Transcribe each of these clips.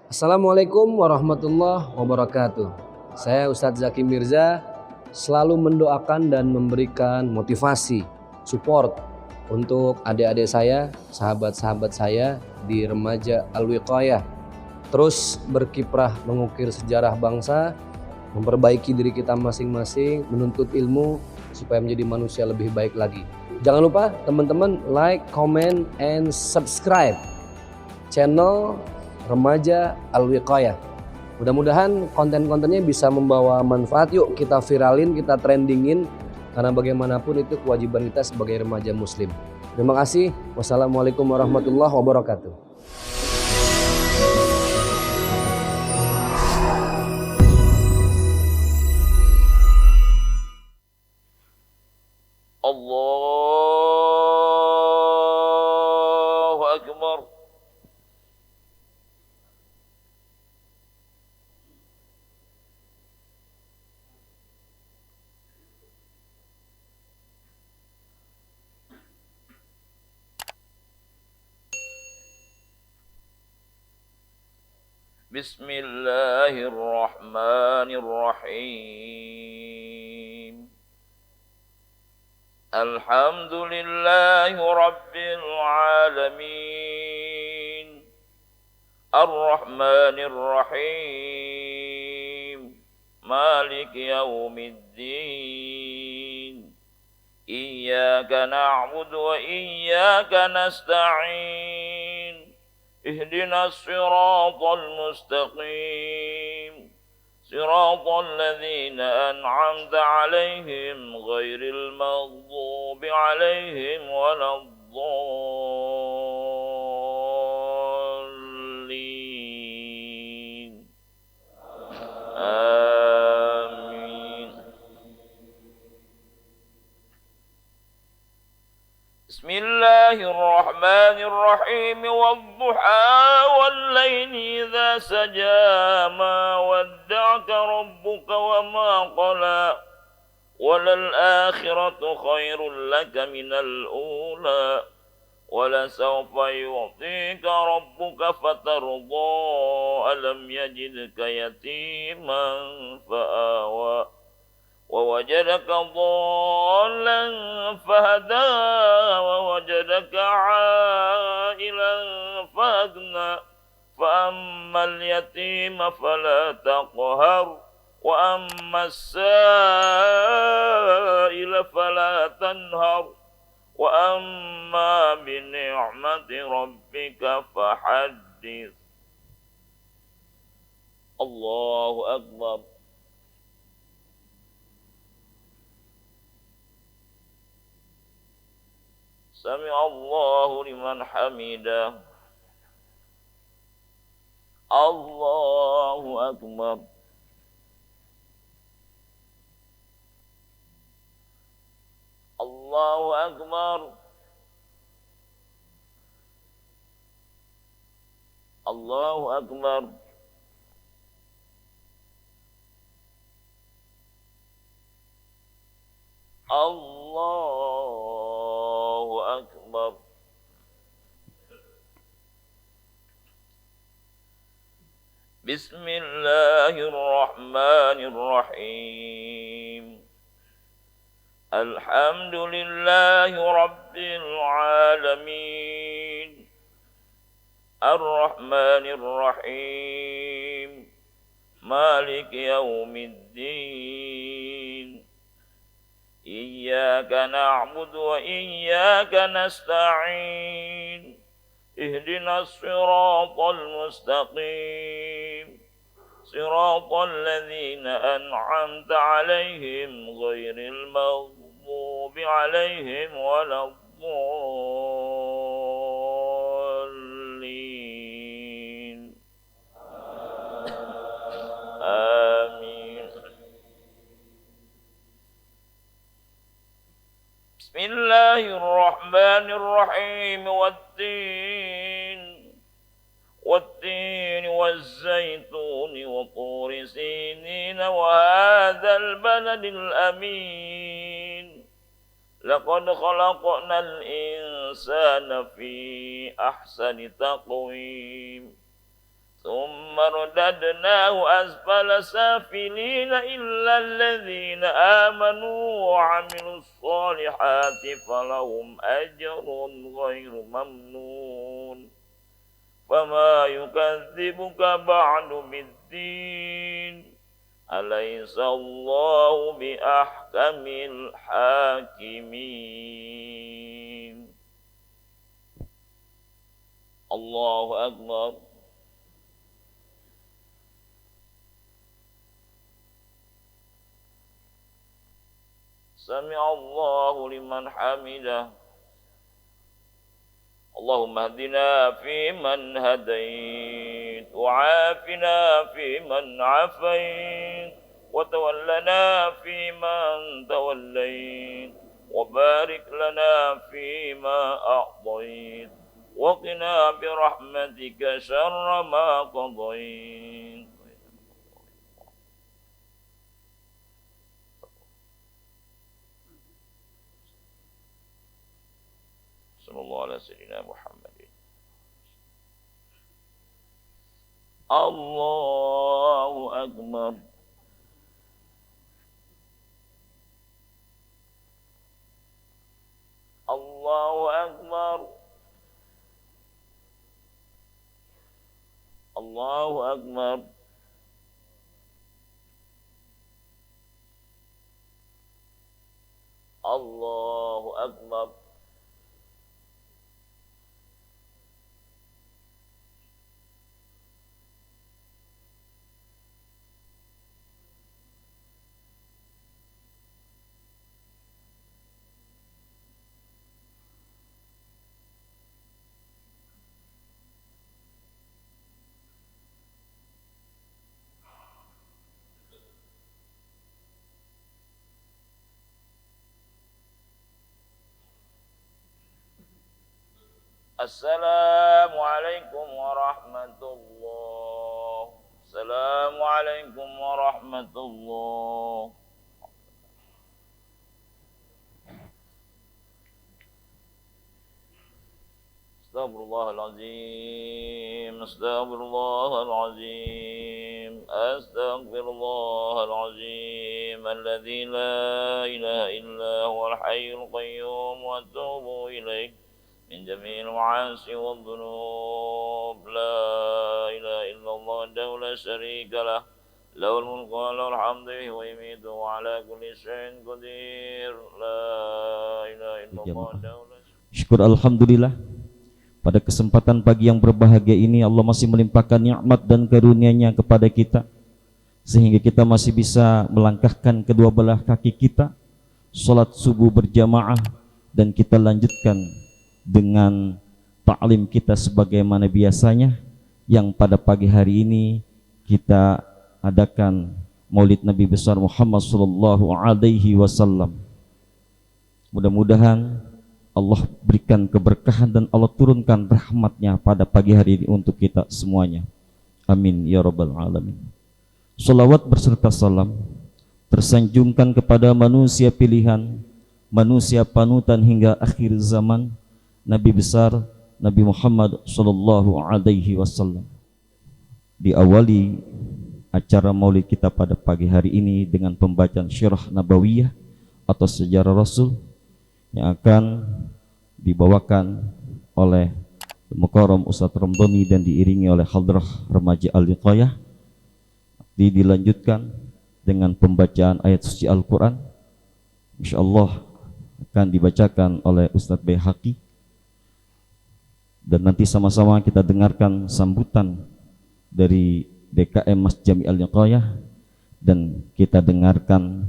Assalamualaikum warahmatullahi wabarakatuh. Saya Ustadz Zaki Mirza selalu mendoakan dan memberikan motivasi, support untuk adik-adik saya, sahabat-sahabat saya di Remaja Al-Wiqayah. Terus berkiprah mengukir sejarah bangsa, memperbaiki diri kita masing-masing, menuntut ilmu supaya menjadi manusia lebih baik lagi. Jangan lupa teman-teman like, comment, and subscribe channel Remaja Al-Wiqayah. Mudah-mudahan konten-kontennya bisa membawa manfaat. Yuk kita viralin, kita trendingin, karena bagaimanapun itu kewajiban kita sebagai remaja muslim. Terima kasih. Wassalamualaikum warahmatullahi wabarakatuh. Allahu Akbar. Bismillahirrahmanirrahim. Alhamdulillahi Rabbil Alamin. Ar-Rahmanir Rahim. Malik Yawmiddin. Iyyaka na'budu wa iyyaka nasta'in. Ihdinas siratal mustaqim. صراط الذين أنعمت عليهم غير المغضوب عليهم ولا الضالين آمين. بسم الله الرحمن الرحيم. والضحى والليل إذا سجى ما ودعك ربك وما قلى وللآخرة خير لك من الأولى ولسوف يعطيك ربك فترضى ألم يجدك يتيما فآوى ووجدك ضالا فهدى ووجدك عائلا فأغنى فأما اليتيم فلا تقهر وأما السائل فلا تنهر وأما بنعمة ربك فحدث. الله أكبر. سمع الله لمن حمده. الله أكبر. الله أكبر. الله أكبر. الله أكبر. بسم الله الرحمن الرحيم. الحمد لله رب العالمين. الرحمن الرحيم. مالك يوم الدين. إياك نعبد وإياك نستعين. اهدنا الصراط المستقيم. صراط الذين أنعمت عليهم غير المغضوب عليهم ولا الضالين آمين. بسم الله الرحمن الرحيم. والتين والزيتون وطور سينين وهذا البلد الأمين. لقد خلقنا الإنسان في أحسن تقويم ثم ثم رددناه أسفل سافلين إلا الذين آمنوا وعملوا الصالحات فلهم أجر غير ممنون فما يكذبك بعد بالدين أليس الله بأحكم الحاكمين الله أكبر سمع الله لمن حمده اللهم اهدنا فيمن هديت وعافنا فيمن عافيت وتولنا فيمن توليت وبارك لنا فيما أعطيت وقنا برحمتك شر ما قضيت صلى الله على سيدنا محمد الله أكبر الله أكبر الله أكبر الله أكبر السلام عليكم ورحمة الله السلام عليكم ورحمة الله استغفر الله العظيم استغفر الله العظيم استغفر الله العظيم الذي لا إله إلا هو الحي القيوم وأتوب إليه من جميع المعاصي والذنوب لا إله إلا الله وحده لا شريك له له الملك وله الحمد ويميت وعلى كل شيء قدير لا إله إلا الله وحده لا شريك له. Syukur alhamdulillah, pada kesempatan pagi yang berbahagia ini Allah masih melimpahkan nikmat dan karunia-Nya kepada kita sehingga kita masih bisa melangkahkan kedua belah kaki kita, salat subuh berjamaah, dan kita lanjutkan dengan ta'lim kita sebagaimana biasanya, yang pada pagi hari ini kita adakan Maulid Nabi besar Muhammad sallallahu alaihi wasallam. Mudah-mudahan Allah berikan keberkahan dan Allah turunkan rahmatnya pada pagi hari ini untuk kita semuanya. Amin ya rabbal alamin. Salawat berserta salam tersanjungkan kepada manusia pilihan, manusia panutan hingga akhir zaman, Nabi besar Nabi Muhammad sallallahu alaihi wasallam. Diawali acara Maulid kita pada pagi hari ini dengan pembacaan Syirah Nabawiyah atau sejarah Rasul yang akan dibawakan oleh Mukarram Ustaz Ramdhani dan diiringi oleh Hadrah Remaja Al-Liqayah. Dilanjutkan dengan pembacaan ayat suci Al-Quran, insyaallah akan dibacakan oleh Ustaz Baihaqi. Dan nanti sama-sama kita dengarkan sambutan dari DKM Mas Jami Al-Liqayah, dan kita dengarkan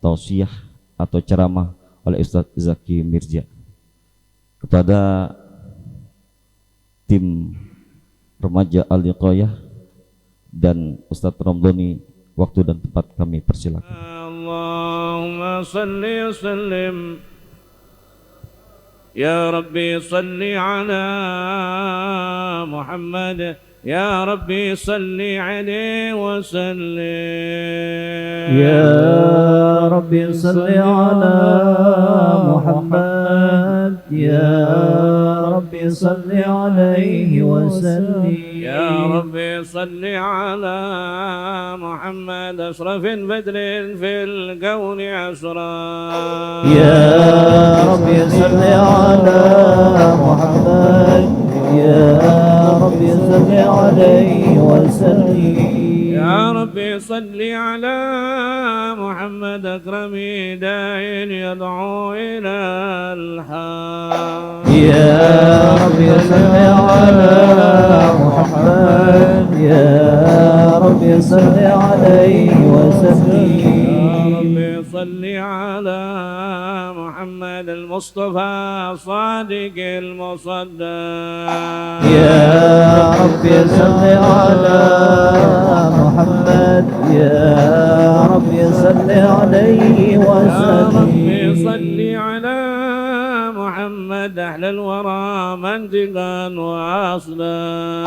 tausiah atau ceramah oleh Ustaz Zaki Mirza. Kepada tim Remaja Al-Liqayah dan Ustaz Ramdhani, waktu dan tempat kami persilakan. Allahumma salli wa sallim يا ربي صل على محمد يا ربي صل عليه وسلم يا ربي صل على محمد يا ربي صل عليه وسلم يا ربي صل على محمد أشرف بدر في الكون عشرا يا ربي صل على محمد يا ربي صل عليه وسلم يا ربي صل على محمد أكرم داع يدعو إلى الحق يا ربي صل على محمد يا ربي صل عليه وسلم يا ربي صل على محمد المصطفى صادق المصدق يا ربي صل على محمد يا ربي صل عليه يا ربي وسلم صل على محمد أحلى الورى منطقا وأصلا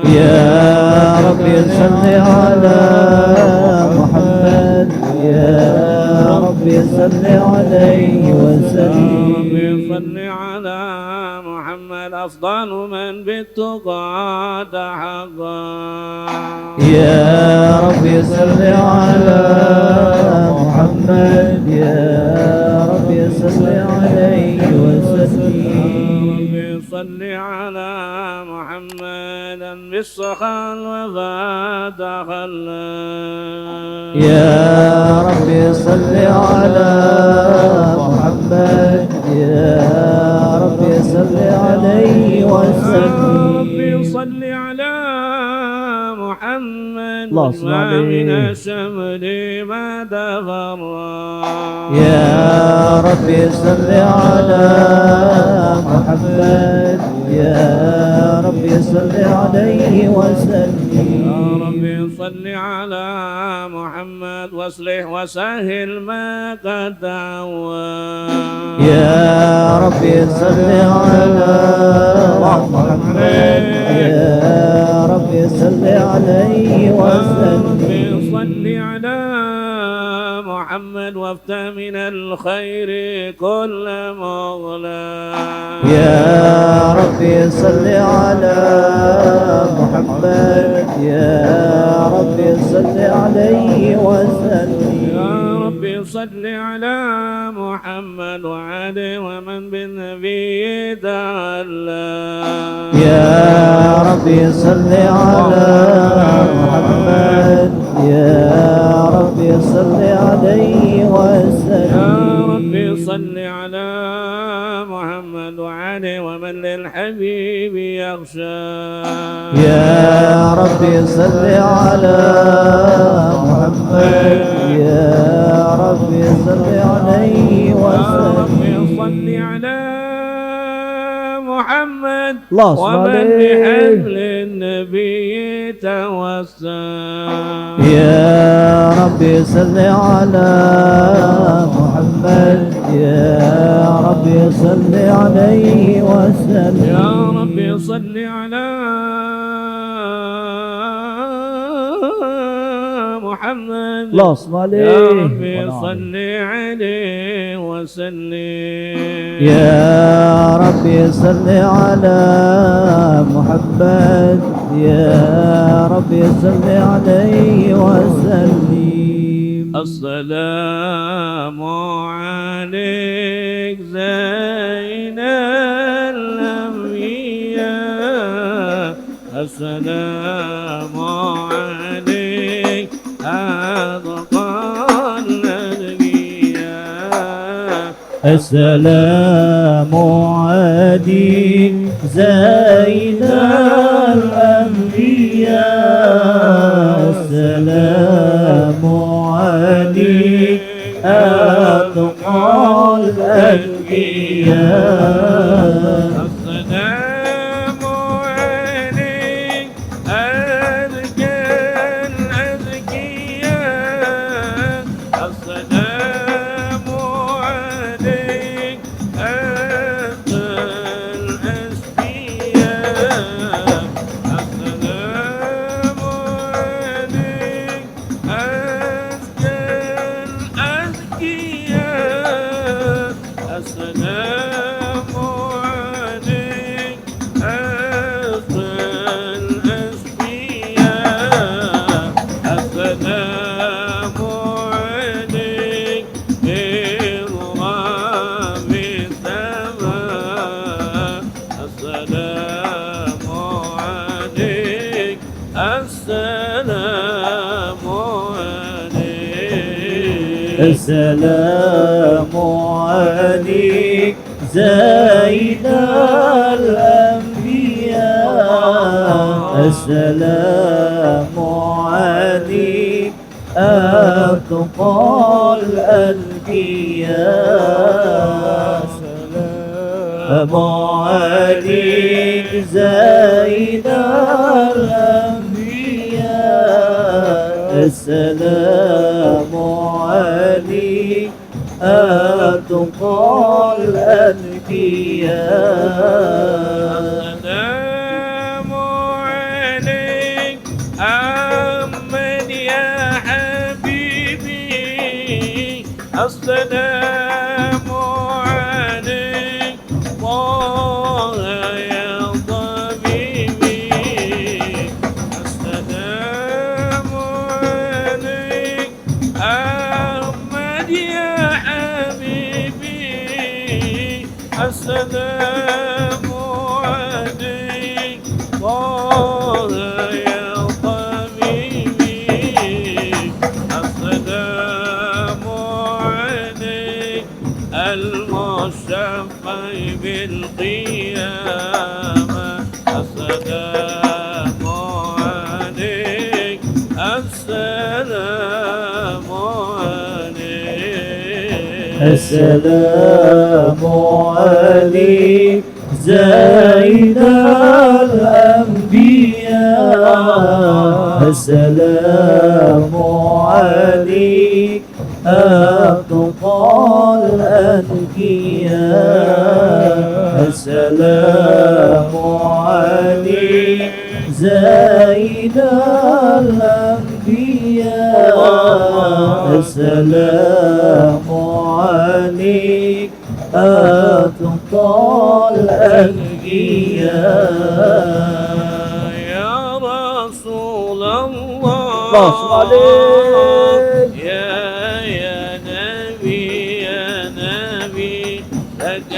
يا ربي صل على محمد يا ربي صل عليه يا وسلم ربي صل على محمد أفضل من بالتقى تحقا يا ربي صل على محمد يا ربي صل عليه وسلم ربي صل على محمد بالسخاء الوفاء تخلى يا ربي صل على محمد يا ربي صل عليه يا وسلم ربي صل على محمد الله صل ما عليه. من الشمل ما تفرى يا ربي صل على محمد يا ربي صل عليه وسلم يا ربي صل على محمد واصلح وسهل ما قد تعوى يا ربي صل على محمد يا ربي صل عليه يا وسلم ربي صل على محمد وافتح من الخير كل مغلى يا ربي صل على محمد يا ربي صل عليه وسلم يا ربي صل على محمد وعلي ومن بالنبي تعالى يا ربي صل على محمد يا ربي صل عليه يا وسلم ربي صل على محمد وعلي ومن للحبيب يخشى يا ربي صل على محمد يا ربي صل عليه يا وسلم ربي صل على محمد الله صل ومن عليه. بحبل النبي توسل يا ربي صل على محمد يا ربي صل عليه وسلم يا ربي صل على محمد الله صل يا عليه ربي صل عليه وسلم يا ربي صل على محمد يا ربي صل عليه وسلم السلام عليك زين الأنبياء السلام عليك أتقى الأنبياء السلام عليك زين الأنبياء السلام عليك أتقى الأنبياء السلام عليك أزكى الأزكياء السلام عليك أزكى الأزكياء السلام عليك أزكى الأزكياء السلام السلام عليك السلام عليك زين الأنبياء السلام عليك أتقى الأنبياء السلام عليك زين الأنبياء السلام عليك أتقى الأنبياء السلام عليك أحمد يا حبيبي السلام عليك طه يا طبيبي السلام عليك أحمد يا حبيبي السلام عليك طه يا طبيبي السلام عليك المشفع بالقيامة السلام عليك السلام عليك السلام عليك زين الأنبياء السلام عليك أتقى الأنبياء السلام عليك زين الأنبياء السلام عليك أتقى الأنبياء يا رسول الله اللهم عليك يا نبي يا نبي لك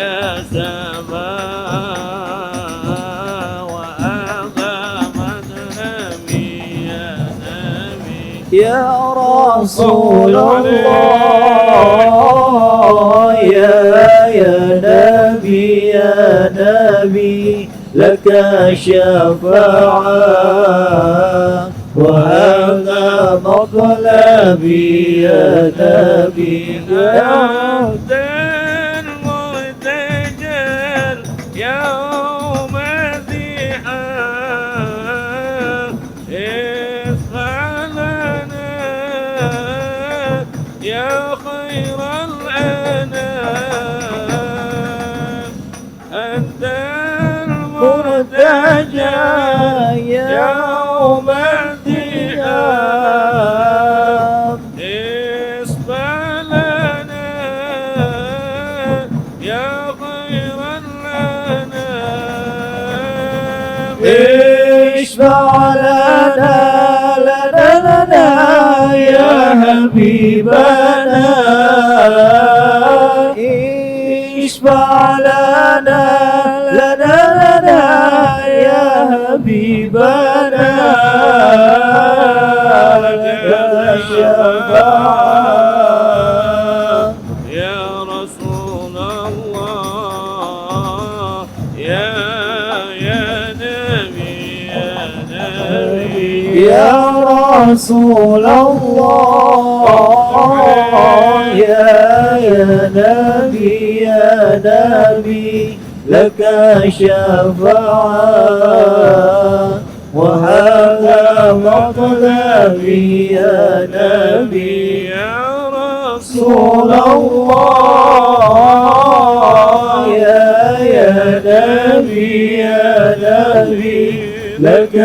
سماء وأقامت نبي يا نبي يا رسول الله يا نبي يا نبي لك شفاعة وهذا مطلبي يا نبي عبد المرتجل يوم الضحى افعلنا يا خير الأنام أنت المرتجى يوم الضحى اصفى لنا يا خير الأنام اشفع لنا لنا يا حبيبنا اشفع لنا لنا يا حبيبنا لك الشفاعة يا رسول الله يا نبي يا نبي يا رسول الله يا نبي يا نبي لك شفاعة وهذا مطلبي يا نبي يا رسول الله يا نبي يا نبي لك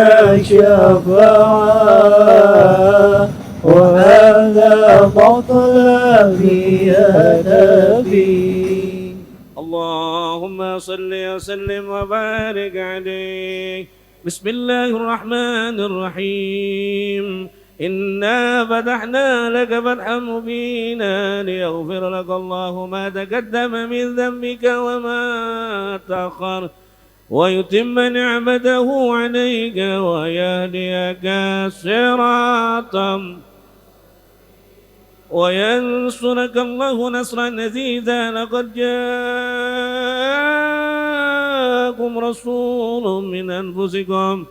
شفاعة وهذا مطلبي يا نبي اللهم صل وسلم وبارك عليه. بسم الله الرحمن الرحيم. إنا فتحنا لك فتحا مبينا ليغفر لك الله ما تقدم من ذنبك وما تأخر ويتم نعمته عليك ويهديك صراطا وينصرك الله نصرا عزيزا. لقد جاءكم رسول من أنفسكم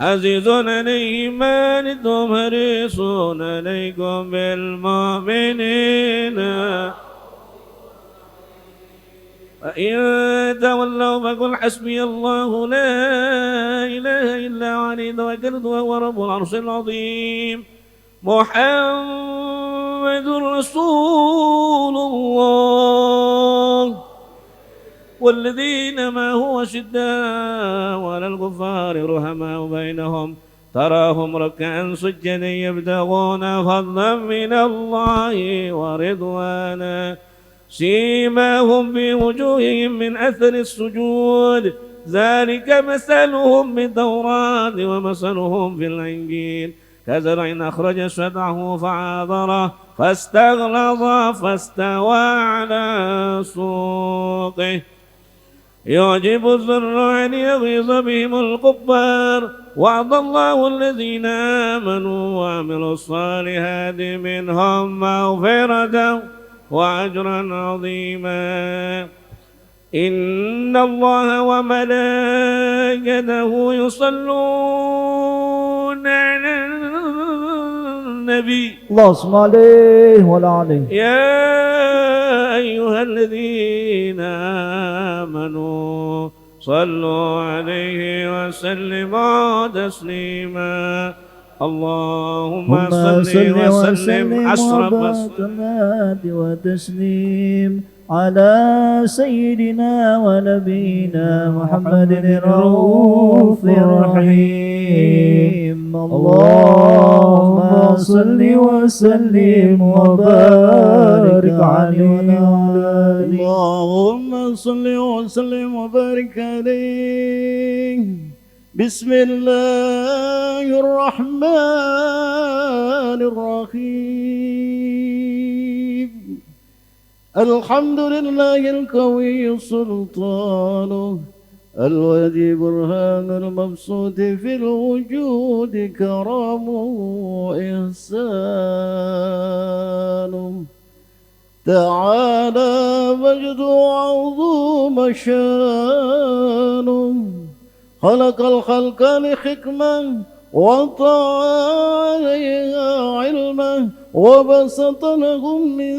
عزيز عليه ما عنتم حريص عليكم بالمؤمنين فإن تولوا فقل حسبي الله لا إله إلا هو عليه توكلت وهو رب العرش العظيم. محمد رسول الله والذين ما هو شداء على الكفار رحماء بينهم تراهم ركعا سجدا يبتغون فضلا من الله ورضوانا سيماهم في وجوههم من أثر السجود ذلك مثلهم بالتوراة ومثلهم في الإنجيل كزرع أخرج شطأه فعاذره فاستغلظ فاستوى على سوقه يعجب الزراع ليغيظ بهم الكفار. وعد الله الذين آمنوا وعملوا الصالحات منهم مغفرة وأجرا عظيما. إن الله وملائكته يصلون على النبي اللهم صل عليه وعلى عليه. يا أيها الذين آمنوا صلوا عليه وسلموا تسليما. اللهم صل وسلم أشرف الصلاة وتسليم على سيدنا ونبينا محمد الرؤوف الرحيم. اللهم صل وسلم وبارك عليه وعلى آله. اللهم صل وسلم وبارك عليه. بسم الله الرحمن الرحيم. الحمد لله القوي سلطانه الودي برهان المبسوط في الوجود كرمه وإحسانه تعالى مجد وعظوم شانه خلق الخلق لحكمة وطاعها علمه وبسط لهم من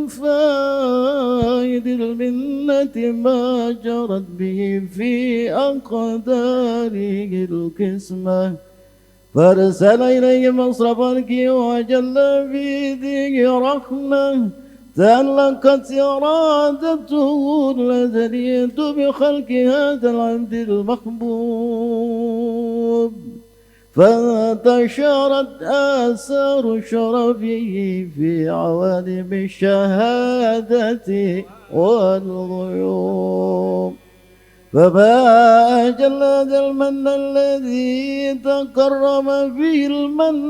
فائد المنة ما جرت به في أقداره القسمة فارسل إليهم أصرفك وجل في ذي رحمة تألقت إرادته الأزلية بخلق هذا العبد المحبوب فانتشرت آثار شرفه في عوالم الشهادة والغيوب فما أجل هذا المن الذي تكرم به المنان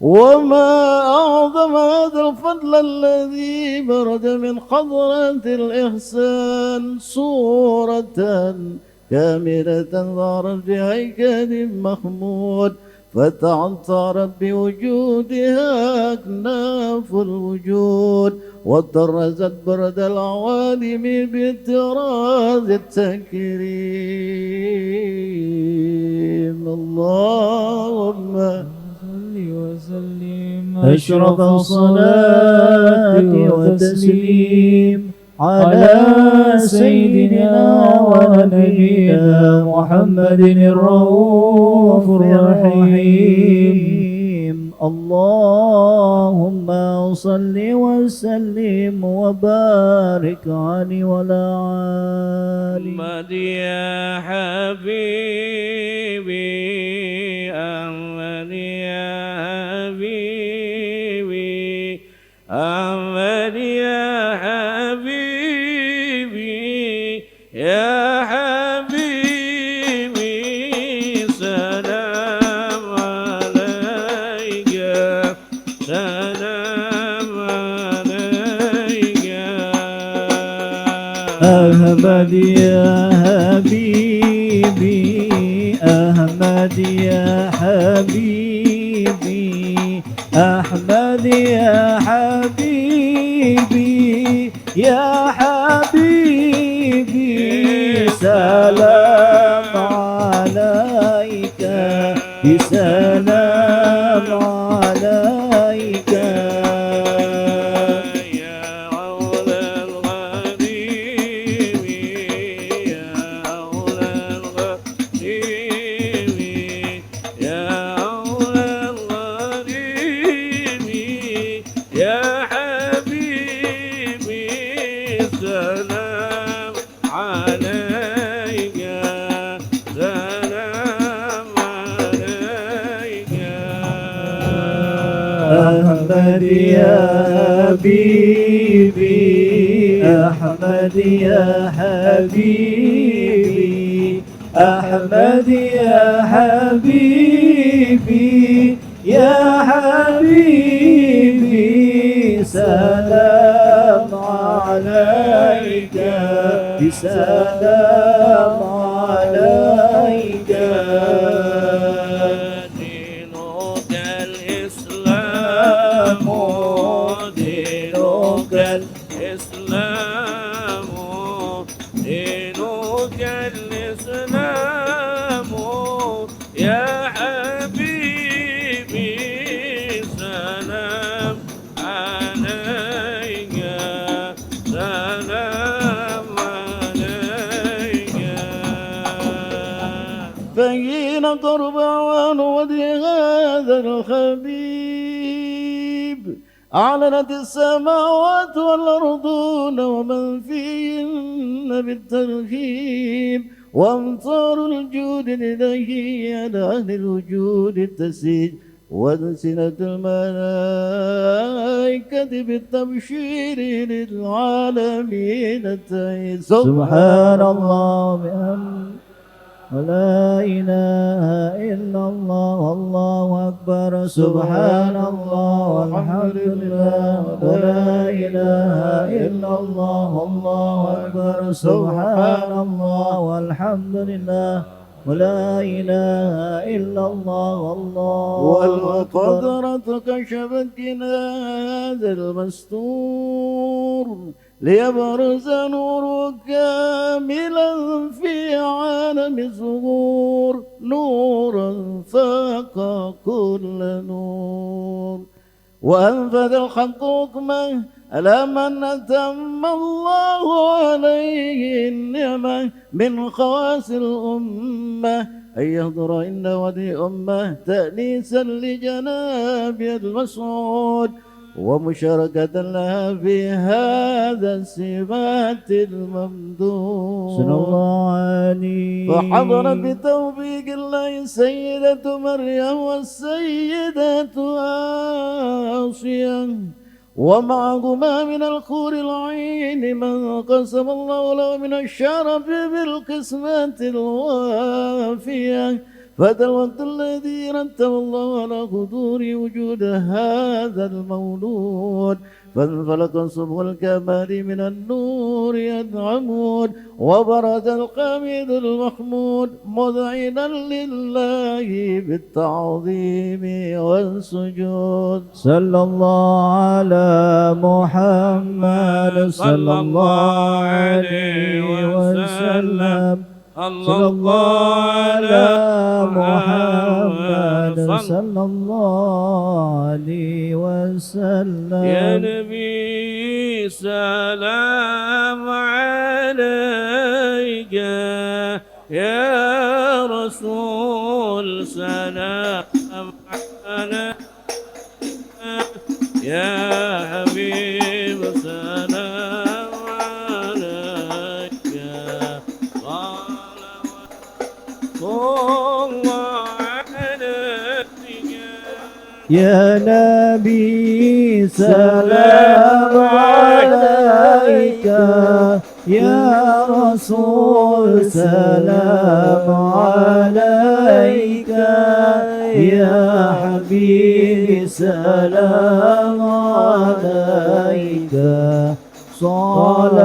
وما أعظم هذا الفضل الذي برد من حضرة الإحسان صورة كاملة ظهرت بهيكل محمود فتعطرت بوجودها أكناف الوجود وطرزت برد العوالم بطراز التكريم. اللهم وسلم أشرف الصلاة والتسليم على سيدنا ونبينا محمد الرؤوف الرحيم. اللهم صل وسلم وبارك عليه وعلى آله. محمد يا حبيبي أحمد يا حبيبي أحمد يا حبيبي يا حبيبي سلام عليك سلام عليك أحمد يا حبيبي أحمد يا حبيبي أحمد يا حبيبي يا حبيبي سلام عليك سلام عليك يا عول الغريب يا عول الغريب يا عول الغريب يا حبيبي سلام عليك سلام عليك أحمد يا حبيبي أحمد يا حبيبي أحمد يا حبيبي يا حبيبي سلام عليك سلام عليك دينك الإسلام دينك الإسلام دينك الإسلام يا حبيبي سلام عليك سلام عليك فين قرب عن ودي هذا الخبيب أعلنت السماوات والأرضون ومن فيهن بالترهيب وأمطار الجود لله على أهل الوجود تسيج وألسنة الملائكة بالتبشير للعالمين تعيد سبحان الله بحمده ولا إله إلا الله والله أكبر سبحان الله والحمد لله ولا إله إلا الله والله أكبر سبحان الله والحمد لله ولا إله إلا الله والله أكبر والقدرة كشفت كناز المستور ليبرز نور كاملا في عالم الظهور نورا فاق كل نور وأنفذ الحق حكمه على من أتم الله عليه النعمة من خواص الأمة أن يهضر إن ودي أمة تأنيسا لجناب المسعود ومشاركة لها في هذا السمات الممدود صلى الله عليه فحضرت بتوفيق الله السيدة مريم والسيدة آسيا ومعهما من الخور العين من قسم الله له من الشرف بالقسمة الوافية فهذا الوقت الذي رتب الله على حضور وجود هذا المولود فانفلق صبح الكمال من النور ينعمون وبرز الحميد المحمود مذعنا لله بالتعظيم والسجود صلى الله على محمد صلى الله عليه وسلم صلى الله على محمد صلى الله عليه وسلم يا نبي سلام عليك يا رسول سلام عليك يا حبيب سلام عليك الله عليك يا نبي سلام عليك يا رسول سلام عليك يا حبيبي سلام عليك صلوات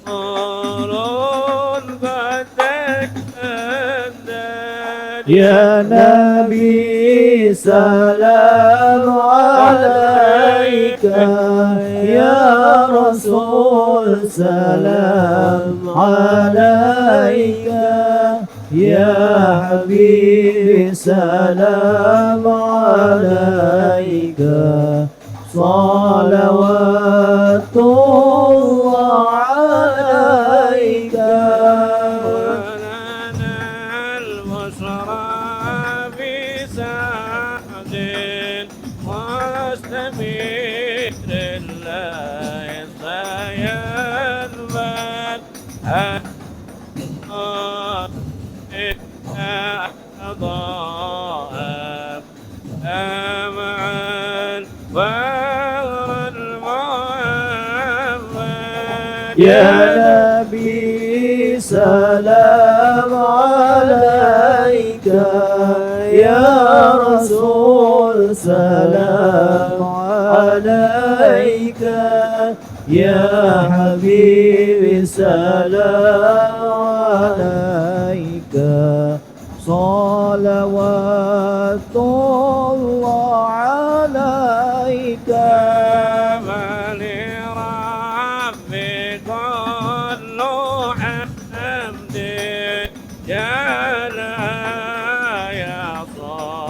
ونور قد تجدد يا نبي سلام عليك يا رسول سلام عليك يا حبيبي سلام عليك صلوات الله عليك ولنا البشرى في سعد واستمير الله سينبت أضاء أمعا فغر المعمد يا نبي سلام عليك يا رسول سلام عليك يا حبيبي سلام عليك صلوات الله عليك فلرب كل حمد يا لا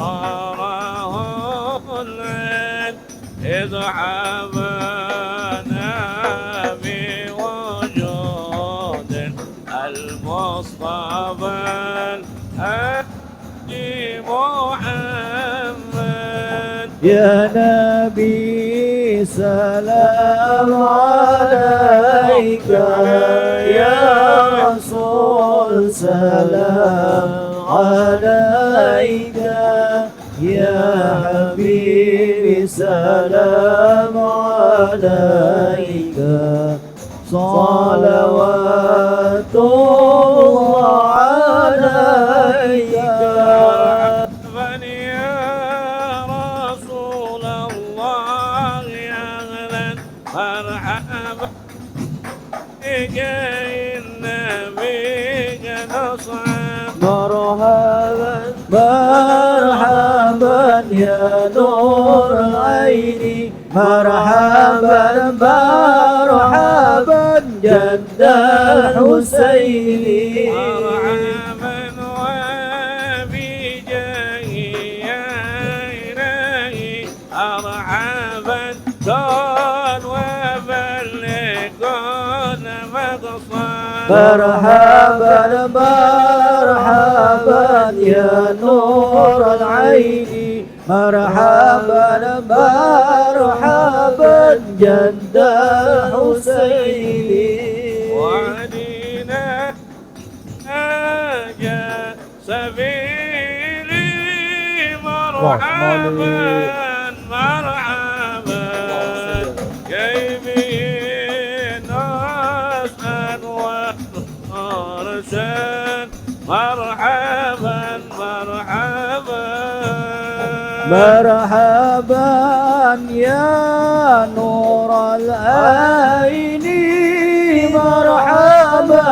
يصاره العين إذ حمانا بوجود المصطفى الهادي محمد يا نبي سلام عليك يا رسول سلام عليك يا حبيبي سلام عليك صلوات الله عليك مرحبا يا رسول الله أهلا مرحبا بك النبي نصعد مرحبا مرحبا يا نور العين مرحبا مرحبا جد الحسين مرحبا وبجاه يا إلهي مرحبا كن وبلغ كن مقصد مرحبا مرحبا يا نور العين مرحبا مرحبا جد الحسين وعدينا أجا سبيلي مرحبا مرحبا كيف نسأل ورشاد مرحبا مرحبا مرحبا يا نور العين مرحبا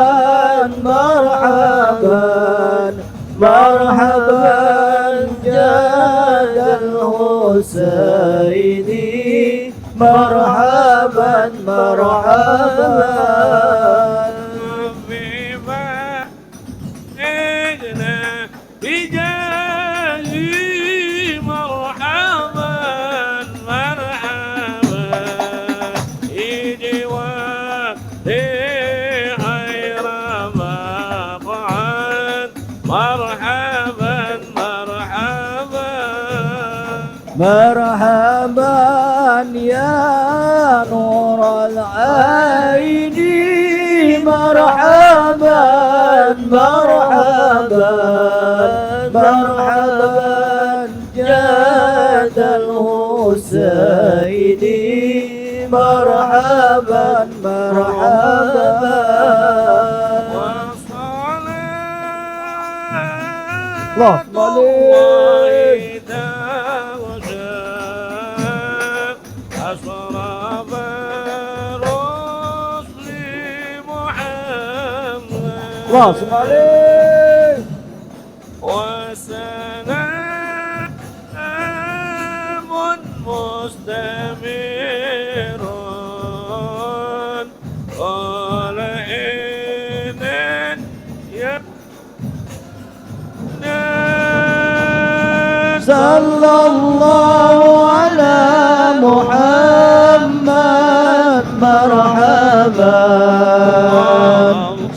مرحبا مرحبا جاد الحسين مرحبا مرحبا بجاهي مرحبا مرحبا إجواري غير مقعد مرحبا مرحبا مرحبا يا نور العين مرحبا مرحبا مرحبا جاد الحسين مرحبا مرحبا اللهم عليك أشرف الرسل Allah sekali. وسلام مستمر على إذن Sallallahu ala Muhammad marhaban.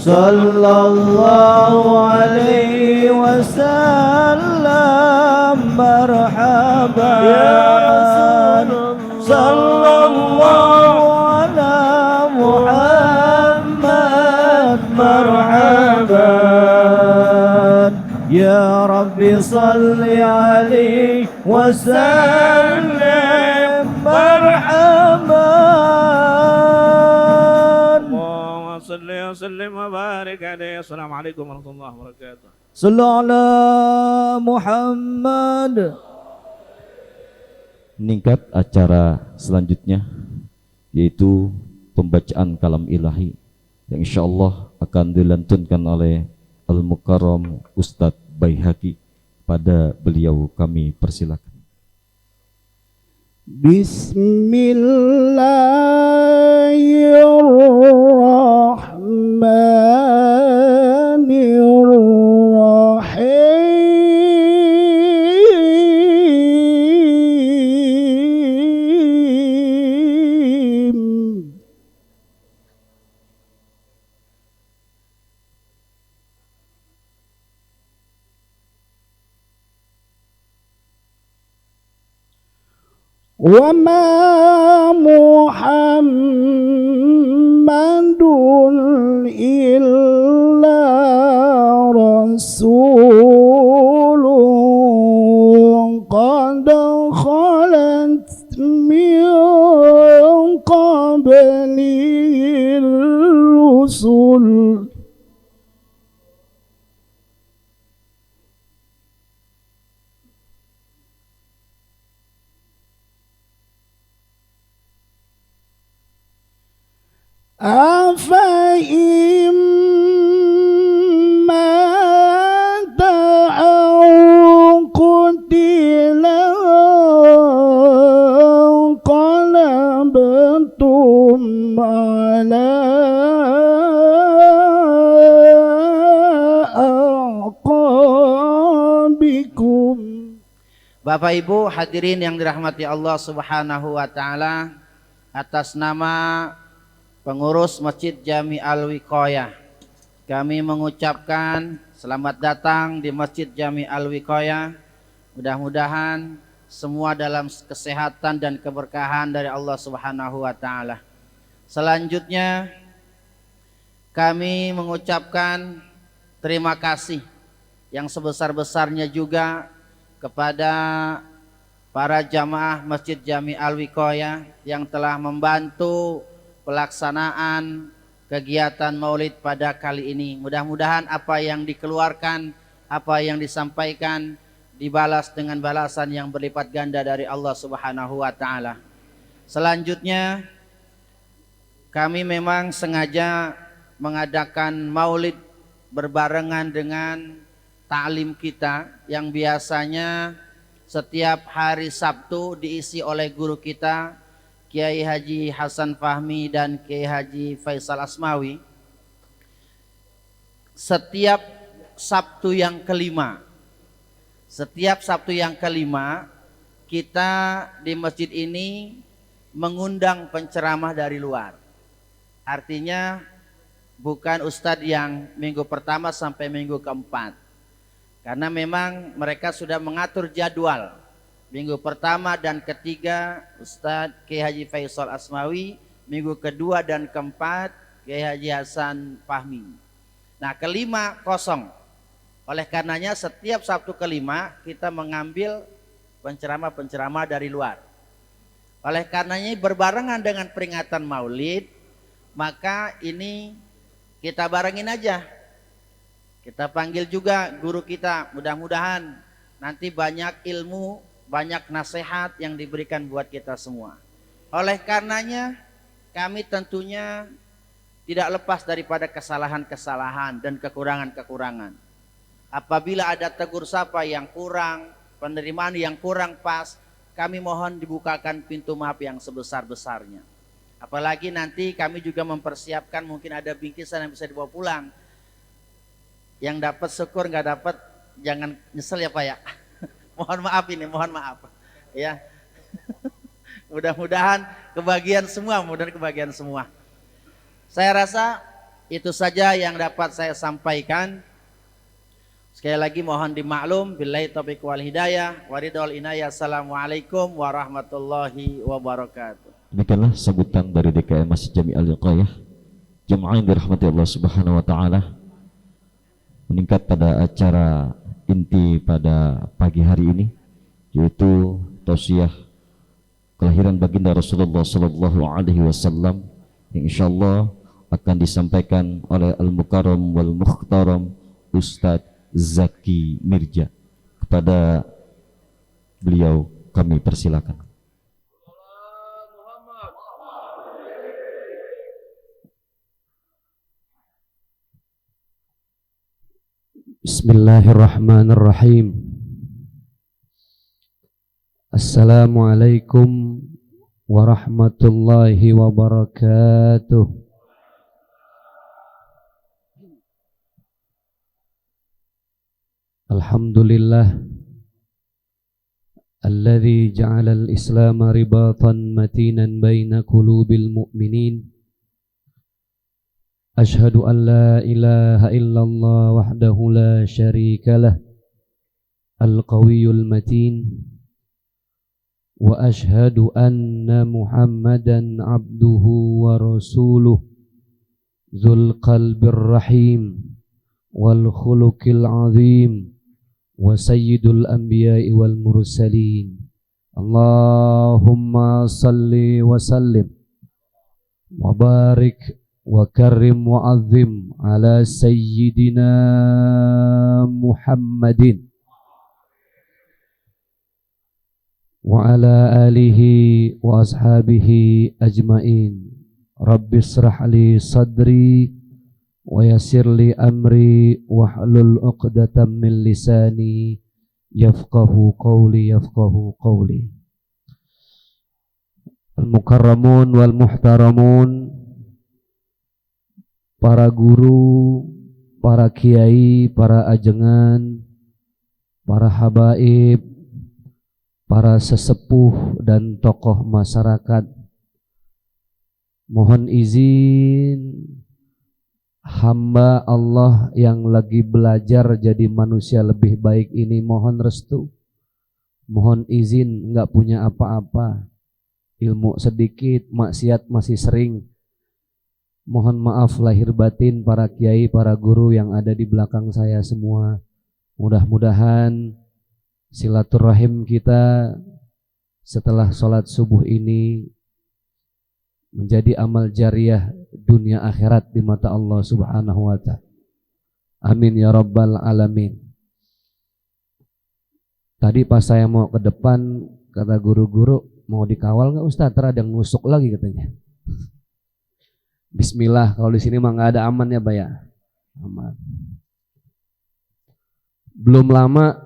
Sallallahu alaihi wasallam marhaban. Sallallahu ala Muhammad marhaban. Ya Rabbi salli alaihi wasallam marhaban. اللهم صل وسلم وبارك عليه. السلام عليكم ورحمة الله وبركاته. Sallu ala Muhammad. Meningkat acara selanjutnya yaitu pembacaan kalam ilahi yang insyaallah akan dilantunkan oleh Al-Mukarram Ustadz Baihaqi. Pada beliau kami persilakan. Bismillahirrahmanirrahim. Wa ma Muhammadun illa rasulun qad khalat min qablihi rusul. أفإن مات أو قتل انقلبتم على أعقابكم. Bapak Ibu hadirin yang dirahmati Allah Subhanahu wa taala, atas nama pengurus Masjid Jami Al-Wiqayah, kami mengucapkan selamat datang di Masjid Jami Al-Wiqayah. Mudah-mudahan semua dalam kesehatan dan keberkahan dari Allah Subhanahu wa taala. Selanjutnya kami mengucapkan terima kasih yang sebesar-besarnya juga kepada para jamaah Masjid Jami Al-Wiqayah yang telah membantu pelaksanaan kegiatan Maulid pada kali ini. Mudah-mudahan apa yang dikeluarkan, apa yang disampaikan dibalas dengan balasan yang berlipat ganda dari Allah Subhanahu wa taala. Selanjutnya kami memang sengaja mengadakan Maulid berbarengan dengan ta'lim kita yang biasanya setiap hari Sabtu diisi oleh guru kita Kiai Haji Hasan Fahmi dan Kiai Haji Faisal Asmawi. Setiap Sabtu yang kelima kita di masjid ini mengundang penceramah dari luar. Artinya bukan ustadz yang minggu pertama sampai minggu keempat, karena memang mereka sudah mengatur jadwal. Minggu pertama dan ketiga Ustadz Kiai Haji Faisal Asmawi, minggu kedua dan keempat Kiai Haji Hasan Fahmi. Nah, kelima kosong. Oleh karenanya setiap Sabtu kelima kita mengambil penceramah-penceramah dari luar. Oleh karenanya berbarengan dengan peringatan Maulid, maka ini kita barengin aja. Kita panggil juga guru kita, mudah-mudahan nanti banyak ilmu, banyak nasihat yang diberikan buat kita semua. Oleh karenanya kami tentunya tidak lepas daripada kesalahan-kesalahan dan kekurangan-kekurangan. Apabila ada tegur sapa yang kurang, penerimaan yang kurang pas, kami mohon dibukakan pintu maaf yang sebesar-besarnya. Apalagi nanti kami juga mempersiapkan mungkin ada bingkisan yang bisa dibawa pulang. Yang dapat syukur, nggak dapat jangan nyesel ya Pak ya. Mohon maaf ini, mohon maaf. Ya. Mudah-mudahan kebagian semua, mudah-mudahan kebagian semua. Saya rasa itu saja yang dapat saya sampaikan. Sekali lagi mohon dimaklum, billahi taufiq wal hidayah, waridul inayah. Assalamualaikum warahmatullahi wabarakatuh. Demikianlah sambutan dari DKM Masjid Jami Al-Wiqayah. Jemaah yang dirahmati Allah Subhanahu wa taala. Meningkat pada acara inti pada pagi hari ini, yaitu tausiah kelahiran baginda Rasulullah sallallahu alaihi wasallam yang insyaallah akan disampaikan oleh Al-Mukarram wal Mukhtaram Ustadz Zaki Mirza. Kepada beliau kami persilakan. Bismillahirrahmanirrahim. Assalamualaikum warahmatullahi wabarakatuh. Alhamdulillah alladzi ja'ala al-islam ribatan matinan baina qulubil mu'minin. Ashhadu an la ilaha illallah wahdahu la syarika lah al-qawiyyul matin wa ashhadu anna Muhammadan abduhu wa rasuluh dzul qalbir rahim wal khuluqil azim wa sayyidul anbiya'i wal mursalin. Allahumma salli wa sallim wa barik wa karim wa azim ala sayyidina Muhammadin wa ala alihi wa ashabihi ajmain. Rabbi israh li sadri wa yassir li amri wahlul 'uqdatam min lisani yafqahu qawli. Al-mukarramun wal muhtaramun, para guru, para kiai, para ajengan, para habaib, para sesepuh dan tokoh masyarakat, mohon izin hamba Allah yang lagi belajar jadi manusia lebih baik ini, mohon restu, mohon izin, enggak punya apa-apa, ilmu sedikit, maksiat masih sering. Mohon maaf lahir batin para kiai, para guru yang ada di belakang saya semua. Mudah-mudahan silaturahim kita setelah sholat subuh ini menjadi amal jariah dunia akhirat di mata Allah Subhanahu wa ta'ala. Amin ya rabbal alamin. Tadi pas saya mau ke depan, kata guru-guru, mau dikawal nggak Ustaz? Ada yang nusuk lagi katanya. Bismillah, kalau di sini mah nggak ada aman ya, Pak ya. Aman. Belum lama,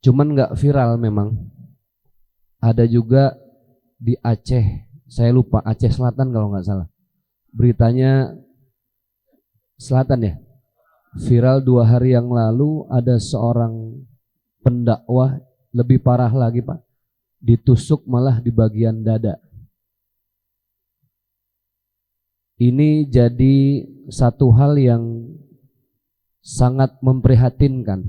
cuman nggak viral memang. Ada juga di Aceh, saya lupa, Aceh Selatan kalau nggak salah. Beritanya Selatan ya. Viral 2 hari yang lalu, ada seorang pendakwah, lebih parah lagi Pak, ditusuk malah di bagian dada. Ini jadi satu hal yang sangat memprihatinkan.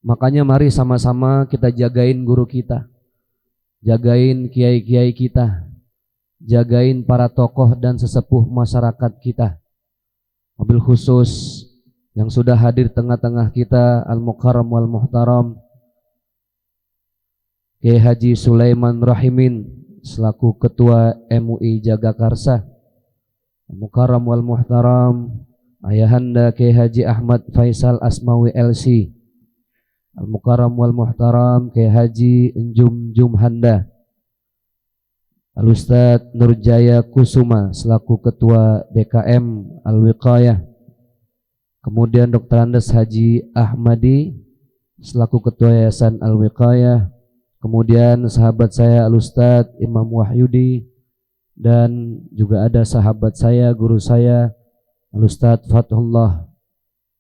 Makanya mari sama-sama kita jagain guru kita, jagain kiai-kiai kita, jagain para tokoh dan sesepuh masyarakat kita. Wabil khusus yang sudah hadir tengah-tengah kita, Al-Mukarram wal Muhtaram Kiai Haji Sulaiman Rahimin selaku Ketua MUI Jagakarsa, Al-Mukarram wal Muhtaram Ayahanda Kiai Haji Ahmad Faisal Asmawi LC, Al-Mukarram wal Muhtaram Kiai Haji Enjum Jumhanda, Al-Ustadz Nurjaya Kusuma selaku Ketua DKM Al-Wiqayah. Kemudian Dr. Andes Haji Ahmadi selaku Ketua Yayasan Al-Wiqayah. Kemudian sahabat saya Al-Ustadz Imam Wahyudi, dan juga ada sahabat saya, guru saya Al-Ustadz Fathullah.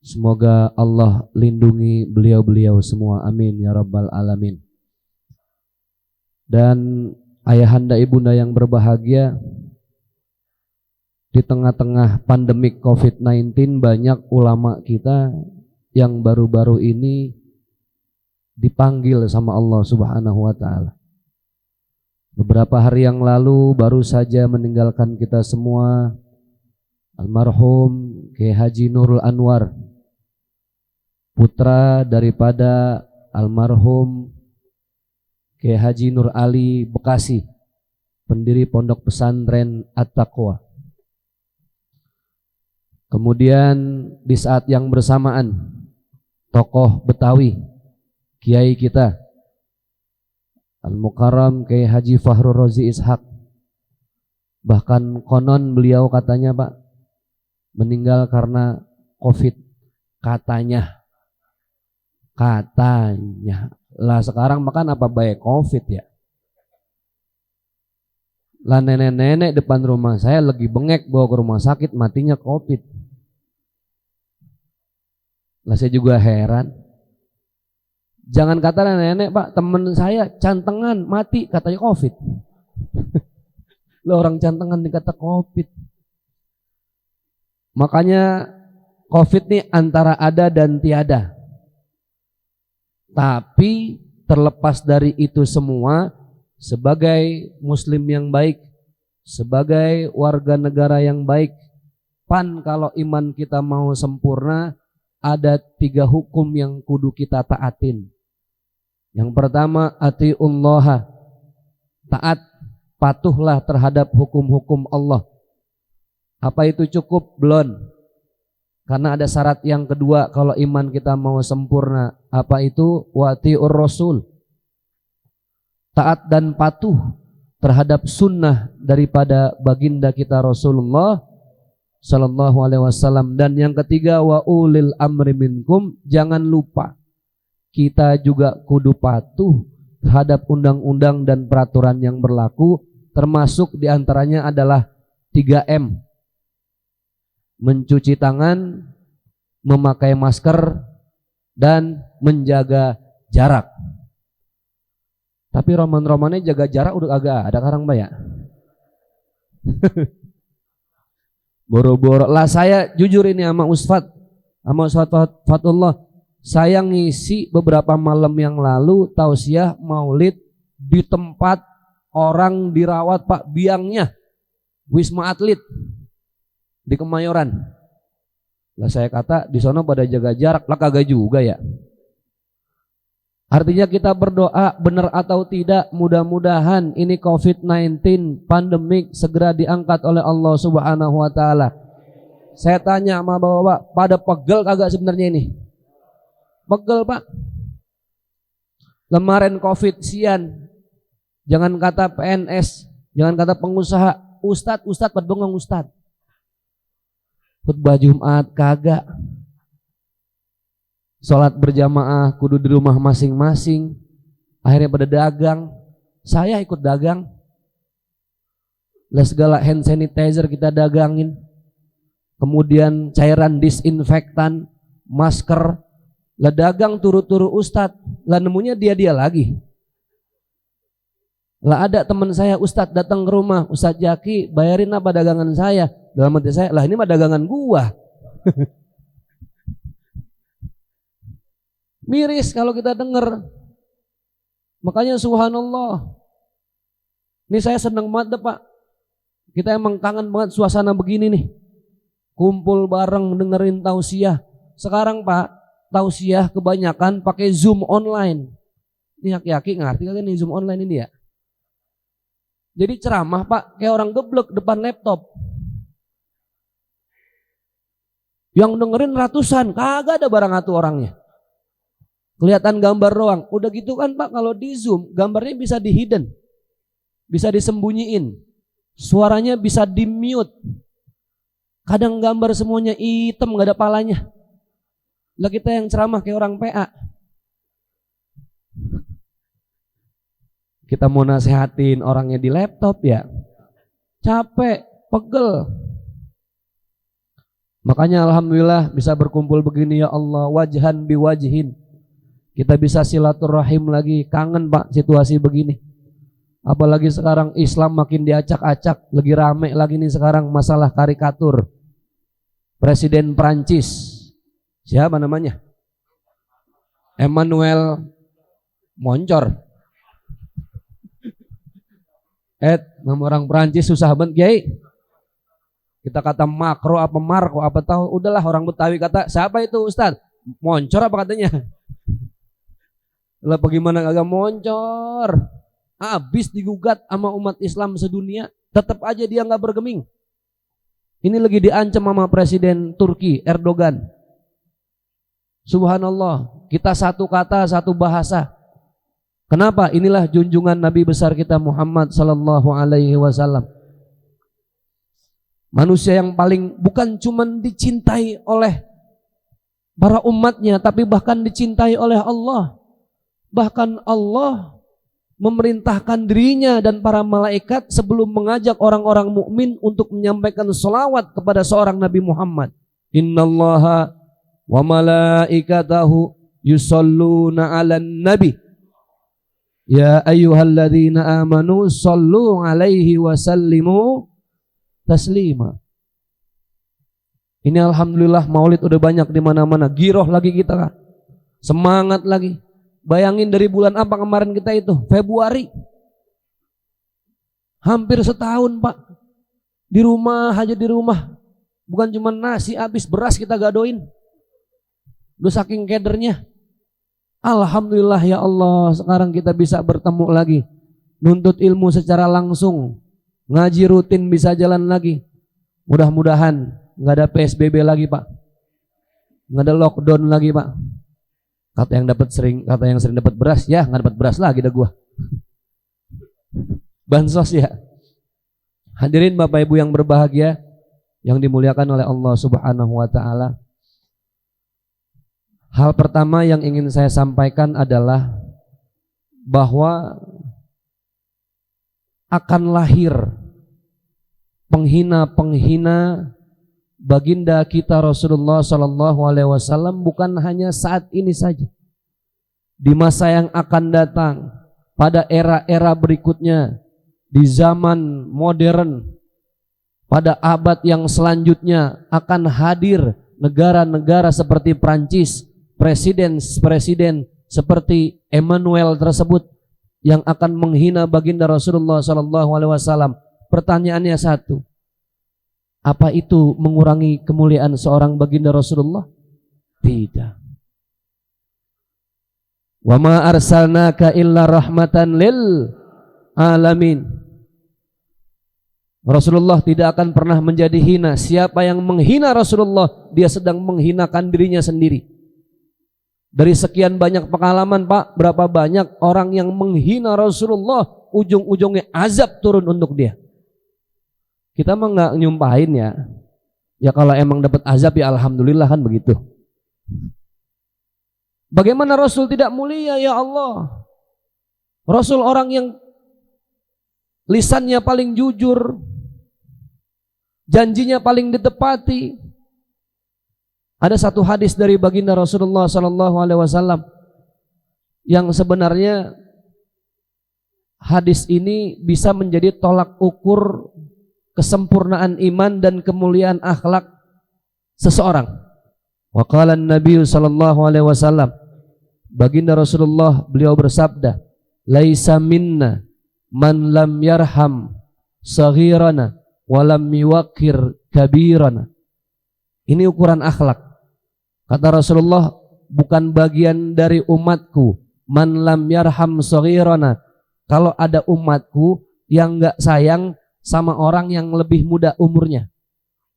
Semoga Allah lindungi beliau-beliau semua, amin ya rabbal alamin. Dan ayahanda ibunda yang berbahagia, di tengah-tengah pandemik COVID-19 banyak ulama kita yang baru-baru ini dipanggil sama Allah Subhanahu wa taala. Beberapa hari yang lalu baru saja meninggalkan kita semua almarhum Kiai Haji Nurul Anwar, putra daripada almarhum Kiai Haji Nur Ali Bekasi, pendiri Pondok Pesantren At-Taqwa. Kemudian di saat yang bersamaan tokoh Betawi, kiai kita Al-Mukarram Kiai Haji Fahru Rozi Ishaq, bahkan konon beliau katanya Pak meninggal karena COVID, katanya lah. Sekarang makan apa baik COVID ya. Lah nenek-nenek depan rumah saya lagi bengek bawa ke rumah sakit, matinya COVID. Lah saya juga heran. Jangan kata nenek Pak, temen saya cantengan mati katanya COVID. Lah orang cantengan dikata COVID. Makanya COVID nih antara ada dan tiada. Tapi terlepas dari itu semua, sebagai muslim yang baik, sebagai warga negara yang baik, kalau iman kita mau sempurna, ada 3 hukum yang kudu kita taatin. Yang pertama, atiullaha, taat, patuhlah terhadap hukum-hukum Allah. Apa itu cukup? Belum. Karena ada syarat yang kedua kalau iman kita mau sempurna. Apa itu? Wati'ur Rasul, taat dan patuh terhadap sunnah daripada baginda kita Rasulullah Sallallahu Alaihi Wasallam. Dan yang ketiga, wa ulil amri minkum, jangan lupa kita juga kudu patuh terhadap undang-undang dan peraturan yang berlaku, termasuk diantaranya adalah 3M. Mencuci tangan, memakai masker, dan menjaga jarak. Tapi roman-romannya jaga jarak udah agak ada sekarang Mbak ya. Boro-boro lah. Saya jujur ini sama Ustadz Fatullah, saya ngisi beberapa malam yang lalu tausiah maulid di tempat orang dirawat Pak, biangnya Wisma Atlet di Kemayoran. Lah saya kata di sono pada jaga jarak, lah kagak juga ya. Artinya kita berdoa benar atau tidak, mudah-mudahan ini COVID-19 pandemik segera diangkat oleh Allah Subhanahu wa taala. Saya tanya sama bapak-bapak, pada pegel kagak sebenarnya ini? Pegel Pak. Kemarin COVID sian, jangan kata PNS, jangan kata pengusaha, ustadz pada bengong ustadz. Khutbah Jumat kagak, sholat berjamaah kudu di rumah masing-masing. Akhirnya pada dagang, saya ikut dagang. Lah segala hand sanitizer kita dagangin, kemudian cairan disinfektan, masker. Lah dagang turu-turu ustadz, lah nemunya dia lagi. Lah ada teman saya ustadz datang ke rumah, Ustadz Jaki bayarin apa dagangan saya? Dalam hati saya, lah ini mah dagangan gua. Miris kalau kita dengar. Makanya subhanallah, ini saya senang banget Pak. Kita emang kangen banget suasana begini nih, kumpul bareng dengerin tausiah. Sekarang Pak, tausiah kebanyakan pakai Zoom online. Ini Yaki ngerti kagak nih Zoom online ini ya? Jadi ceramah Pak kayak orang geblek depan laptop. Yang dengerin ratusan, kagak ada barang atu orangnya. Kelihatan gambar doang. Udah gitu kan Pak, kalau di Zoom gambarnya bisa di hidden. bisa disembunyiin, suaranya bisa di-mute. Kadang gambar semuanya hitam, gak ada palanya. Lah kita yang ceramah kayak orang PA. Kita mau nasehatin orangnya di laptop ya, capek, pegel. Makanya alhamdulillah bisa berkumpul begini ya Allah, wajhan biwajhin. Kita bisa silaturahim lagi, kangen Pak situasi begini. Apalagi sekarang Islam makin diacak-acak, lagi rame lagi nih sekarang masalah karikatur. Presiden Prancis, siapa namanya? Emmanuel Moncor. Nama orang Perancis susah banget Kiai. Kita kata makro apa marco apa tahu, udahlah orang Betawi kata siapa itu Ustaz? Moncor apa katanya? Lah bagaimana agak moncor? Habis digugat sama umat Islam sedunia, tetap aja dia nggak bergeming. Ini lagi diancam sama Presiden Turki Erdogan. Subhanallah, kita satu kata satu bahasa. Kenapa? Inilah junjungan Nabi besar kita Muhammad sallallahu alaihi wasallam. Manusia yang paling bukan cuma dicintai oleh para umatnya, tapi bahkan dicintai oleh Allah. Bahkan Allah memerintahkan dirinya dan para malaikat sebelum mengajak orang-orang mukmin untuk menyampaikan selawat kepada seorang Nabi Muhammad. Innallaha wa malaikatahu yusalluna 'alan nabi. Ya ayyuhalladzina amanu sallu alaihi wa sallimu taslima. Ini alhamdulillah maulid udah banyak di mana-mana. Giroh lagi kita, semangat lagi. Bayangin dari bulan apa kemarin kita itu? Februari. Hampir setahun Pak. Di rumah aja di rumah. Bukan cuma nasi habis, beras kita gadoin. Udah saking kedernya. Alhamdulillah ya Allah, sekarang kita bisa bertemu lagi, nuntut ilmu secara langsung, ngaji rutin bisa jalan lagi. Mudah-mudahan nggak ada PSBB lagi Pak, nggak ada lockdown lagi Pak. Kata yang sering dapat beras, ya nggak dapat beras lagi dah gua. Bansos ya. Hadirin Bapak Ibu yang berbahagia, yang dimuliakan oleh Allah Subhanahu Wa Taala. Hal pertama yang ingin saya sampaikan adalah bahwa akan lahir penghina-penghina baginda kita Rasulullah Sallallahu Alaihi Wasallam bukan hanya saat ini saja. Di masa yang akan datang, pada era-era berikutnya, di zaman modern, pada abad yang selanjutnya akan hadir negara-negara seperti Prancis, presiden seperti Emmanuel tersebut yang akan menghina baginda Rasulullah Sallallahu Alaihi Wasallam. Pertanyaannya satu, apa itu mengurangi kemuliaan seorang baginda Rasulullah? Tidak. Wa ma arsalnaka illa rahmatan lil alamin. Rasulullah tidak akan pernah menjadi hina. Siapa yang menghina Rasulullah, dia sedang menghinakan dirinya sendiri. Dari sekian banyak pengalaman Pak, berapa banyak orang yang menghina Rasulullah, ujung-ujungnya azab turun untuk dia. Kita mah nggak nyumpahin ya. Ya kalau emang dapat azab ya alhamdulillah kan begitu. Bagaimana Rasul tidak mulia ya Allah? Rasul orang yang lisannya paling jujur, janjinya paling ditepati. Ada satu hadis dari baginda Rasulullah Sallallahu Alaihi Wasallam yang sebenarnya hadis ini bisa menjadi tolak ukur kesempurnaan iman dan kemuliaan akhlak seseorang. Wa qala an-nabiy sallallahu alaihi wasallam, baginda Rasulullah beliau bersabda, laisa minna man lam yarham saghirana wa lam yuwaqqir kabirana. Ini ukuran akhlak. Kata Rasulullah, bukan bagian dari umatku man lam yarham saghirana. Kalau ada umatku yang enggak sayang sama orang yang lebih muda umurnya.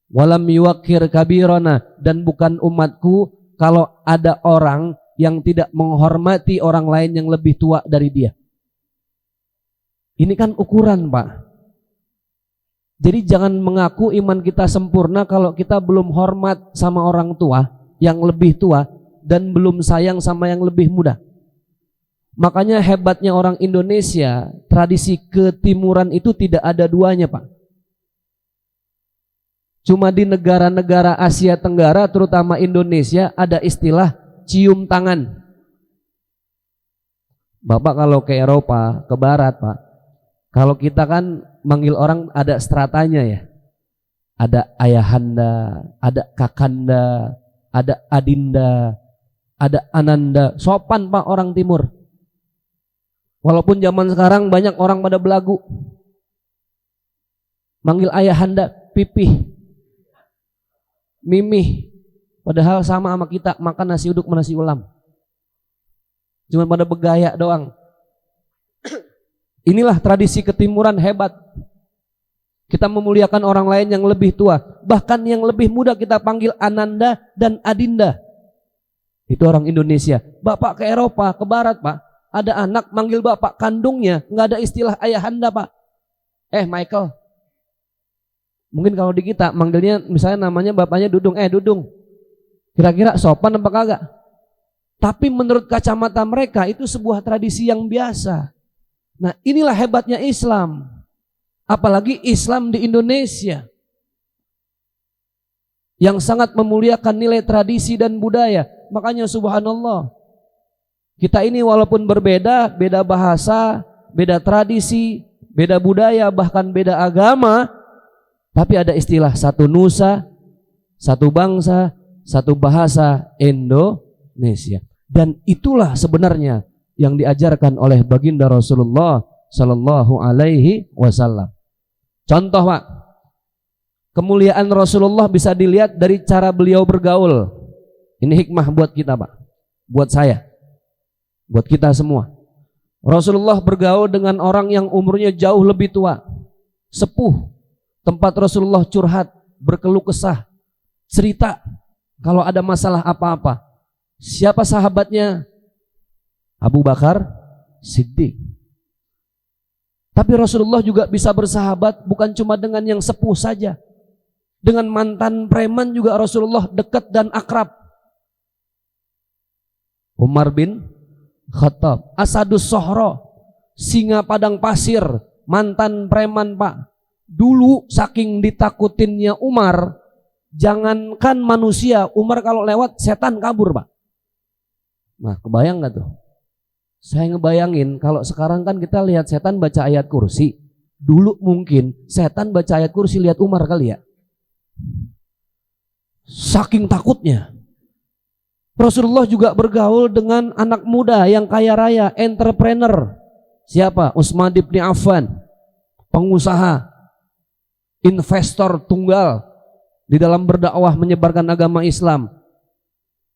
Walam yuwaqqir kabirana, dan bukan umatku kalau ada orang yang tidak menghormati orang lain yang lebih tua dari dia. Ini kan ukuran, Pak. Jadi jangan mengaku iman kita sempurna kalau kita belum hormat sama orang tua yang lebih tua dan belum sayang sama yang lebih muda. Makanya hebatnya orang Indonesia, tradisi ketimuran itu tidak ada duanya, Pak. Cuma di negara-negara Asia Tenggara, terutama Indonesia, ada istilah cium tangan. Bapak kalau ke Eropa, ke Barat, Pak, kalau kita kan manggil orang ada stratanya ya. Ada ayahanda, ada kakanda, ada adinda, ada ananda. Sopan, Pak, orang timur. Walaupun zaman sekarang banyak orang pada belagu. Manggil ayahanda, pipih, mimih. Padahal sama kita makan nasi uduk sama nasi ulam. Cuma pada begaya doang. Inilah tradisi ketimuran hebat. Kita memuliakan orang lain yang lebih tua. Bahkan yang lebih muda kita panggil ananda dan adinda. Itu orang Indonesia. Bapak ke Eropa, ke Barat, Pak, ada anak manggil bapak kandungnya, nggak ada istilah ayahanda, Pak. Michael. Mungkin kalau di kita manggilnya misalnya namanya bapaknya Dudung, Dudung. Kira-kira sopan apa kagak? Tapi menurut kacamata mereka itu sebuah tradisi yang biasa. Nah, inilah hebatnya Islam. Apalagi Islam di Indonesia yang sangat memuliakan nilai tradisi dan budaya. Makanya subhanallah, kita ini walaupun berbeda, beda bahasa, beda tradisi, beda budaya, bahkan beda agama, tapi ada istilah satu nusa, satu bangsa, satu bahasa Indonesia. Dan itulah sebenarnya yang diajarkan oleh baginda Rasulullah Sallallahu Alaihi Wasallam. Contoh, Pak, kemuliaan Rasulullah bisa dilihat dari cara beliau bergaul. Ini hikmah buat kita, Pak, buat saya, buat kita semua. Rasulullah bergaul dengan orang yang umurnya jauh lebih tua, sepuh. Tempat Rasulullah curhat, berkeluh kesah, cerita kalau ada masalah apa-apa. Siapa sahabatnya? Abu Bakar Siddiq. Tapi Rasulullah juga bisa bersahabat bukan cuma dengan yang sepuh saja. Dengan mantan preman juga Rasulullah dekat dan akrab. Umar bin Khattab, Asadus Sohro, singa padang pasir, mantan preman, Pak. Dulu saking ditakutinnya Umar, jangankan manusia, Umar kalau lewat setan kabur, Pak. Nah, kebayang gak tuh? Saya ngebayangin kalau sekarang kan kita lihat setan baca ayat kursi. Dulu mungkin setan baca ayat kursi lihat Umar kali ya. Saking takutnya. Rasulullah juga bergaul dengan anak muda yang kaya raya, entrepreneur. Siapa? Utsman bin Affan, pengusaha, investor tunggal di dalam berdakwah menyebarkan agama Islam.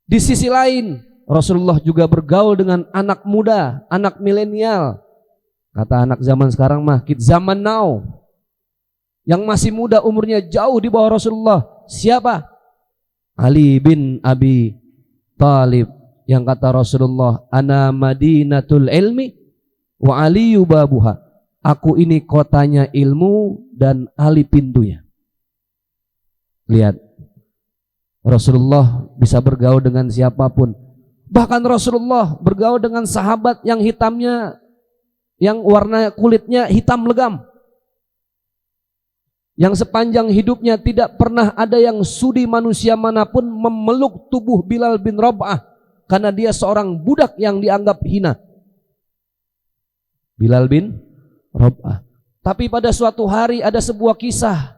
Di sisi lain, Rasulullah juga bergaul dengan anak muda, anak milenial. Kata anak zaman sekarang mah, kids zaman now. Yang masih muda umurnya jauh di bawah Rasulullah. Siapa? Ali bin Abi Thalib. Yang kata Rasulullah, ana madinatul ilmi wa aliyu babuha. Aku ini kotanya ilmu dan Ali pintunya. Lihat, Rasulullah bisa bergaul dengan siapapun. Bahkan Rasulullah bergaul dengan sahabat yang hitamnya, yang warna kulitnya hitam legam, yang sepanjang hidupnya tidak pernah ada yang sudi manusia manapun memeluk tubuh Bilal bin Rabah karena dia seorang budak yang dianggap hina. Bilal bin Rabah. Tapi pada suatu hari ada sebuah kisah.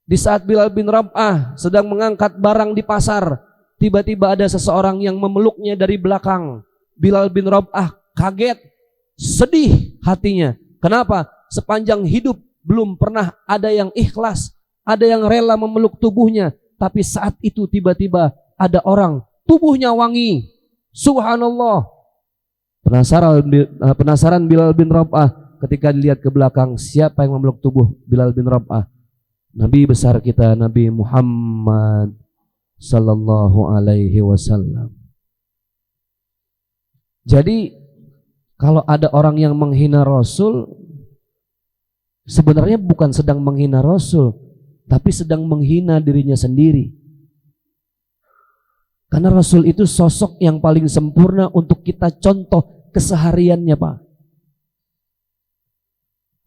Di saat Bilal bin Rabah sedang mengangkat barang di pasar, tiba-tiba ada seseorang yang memeluknya dari belakang. Bilal bin Rabah kaget, sedih hatinya. Kenapa? Sepanjang hidup belum pernah ada yang ikhlas, ada yang rela memeluk tubuhnya. Tapi saat itu tiba-tiba ada orang, tubuhnya wangi. Subhanallah. Penasaran Bilal bin Rabah ketika dilihat ke belakang, siapa yang memeluk tubuh Bilal bin Rabah? Nabi besar kita, Nabi Muhammad sallallahu alaihi wasallam. Jadi kalau ada orang yang menghina Rasul, sebenarnya bukan sedang menghina Rasul, tapi sedang menghina dirinya sendiri. Karena Rasul itu sosok yang paling sempurna untuk kita contoh kesehariannya, Pak.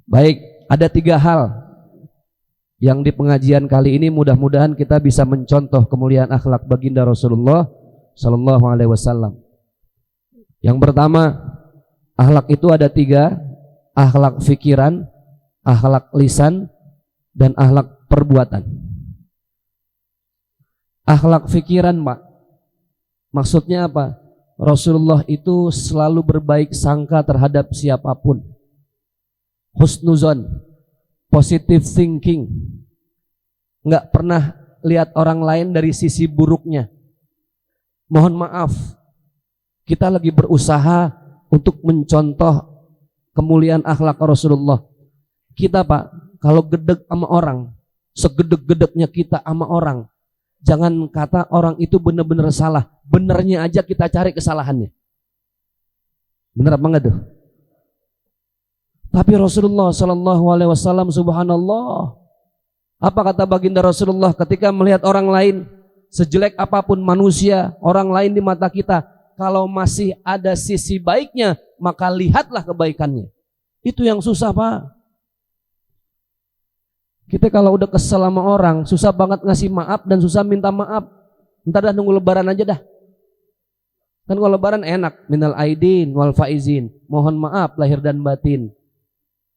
Baik, ada 3 hal yang di pengajian kali ini mudah-mudahan kita bisa mencontoh kemuliaan akhlak baginda Rasulullah Sallallahu Alaihi Wasallam. Yang pertama, akhlak itu ada 3, akhlak fikiran, akhlak lisan, dan akhlak perbuatan. Akhlak fikiran, Pak, maksudnya apa? Rasulullah itu selalu berbaik sangka terhadap siapapun. Husnuzon, positive thinking, nggak pernah lihat orang lain dari sisi buruknya. Mohon maaf, kita lagi berusaha untuk mencontoh kemuliaan akhlak Rasulullah. Kita, Pak, kalau gedeg sama orang, segedeg-gedegnya kita sama orang, jangan kata orang itu benar-benar salah, benernya aja kita cari kesalahannya. Bener apa enggak tuh? Tapi Rasulullah Sallallahu Alaihi Wasallam, subhanallah, apa kata baginda Rasulullah ketika melihat orang lain, sejelek apapun manusia, orang lain di mata kita, kalau masih ada sisi baiknya, maka lihatlah kebaikannya. Itu yang susah, Pak. Kita kalau udah kesel sama orang, susah banget ngasih maaf dan susah minta maaf. Ntar dah nunggu lebaran aja dah. Kan kalau lebaran enak, minal aidin wal faizin, mohon maaf lahir dan batin.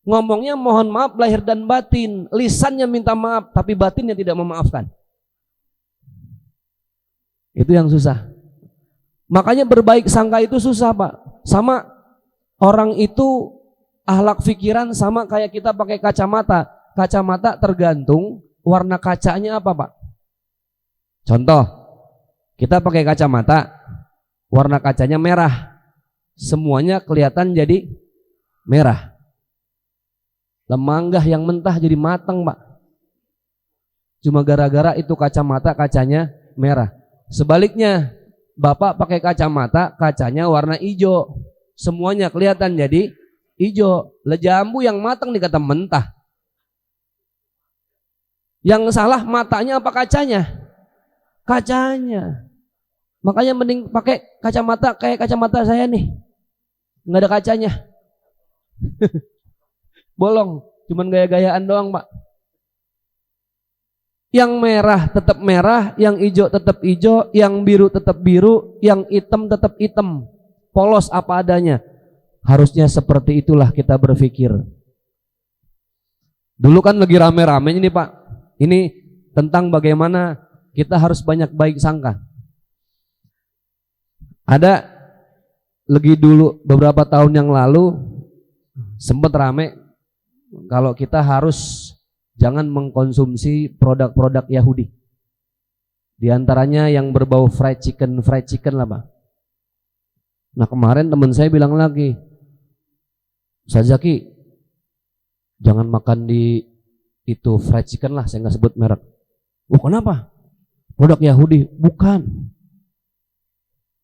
Ngomongnya mohon maaf lahir dan batin, lisannya minta maaf, tapi batinnya tidak memaafkan. Itu yang susah. Makanya berbaik sangka itu susah, Pak. Sama orang itu akhlak fikiran sama kayak kita pakai kacamata. Kacamata tergantung warna kacanya apa, Pak. Contoh, kita pakai kacamata, warna kacanya merah, semuanya kelihatan jadi merah. Lemanggah yang mentah jadi matang, Pak. Cuma gara-gara itu kacanya merah. Sebaliknya, Bapak pakai kacamata, kacanya warna hijau, semuanya kelihatan jadi hijau. Jambu yang matang dikata mentah. Yang salah matanya apa kacanya? Kacanya. Makanya mending pakai kacamata kayak kacamata saya nih, nggak ada kacanya. Bolong, cuman gaya-gayaan doang, Pak. Yang merah tetap merah, yang hijau tetap hijau, yang biru tetap biru, yang hitam tetap hitam. Polos apa adanya. Harusnya seperti itulah kita berpikir. Dulu kan lagi rame-ramenya nih, Pak. Ini tentang bagaimana kita harus banyak baik sangka. Ada lagi dulu beberapa tahun yang lalu sempat rame kalau kita harus jangan mengkonsumsi produk-produk Yahudi. Di antaranya yang berbau fried chicken lah, Pak. Nah, kemarin teman saya bilang lagi, Ustaz Zaki, jangan makan di itu fried chicken lah, saya nggak sebut merek. Oh, kenapa? Produk Yahudi? Bukan.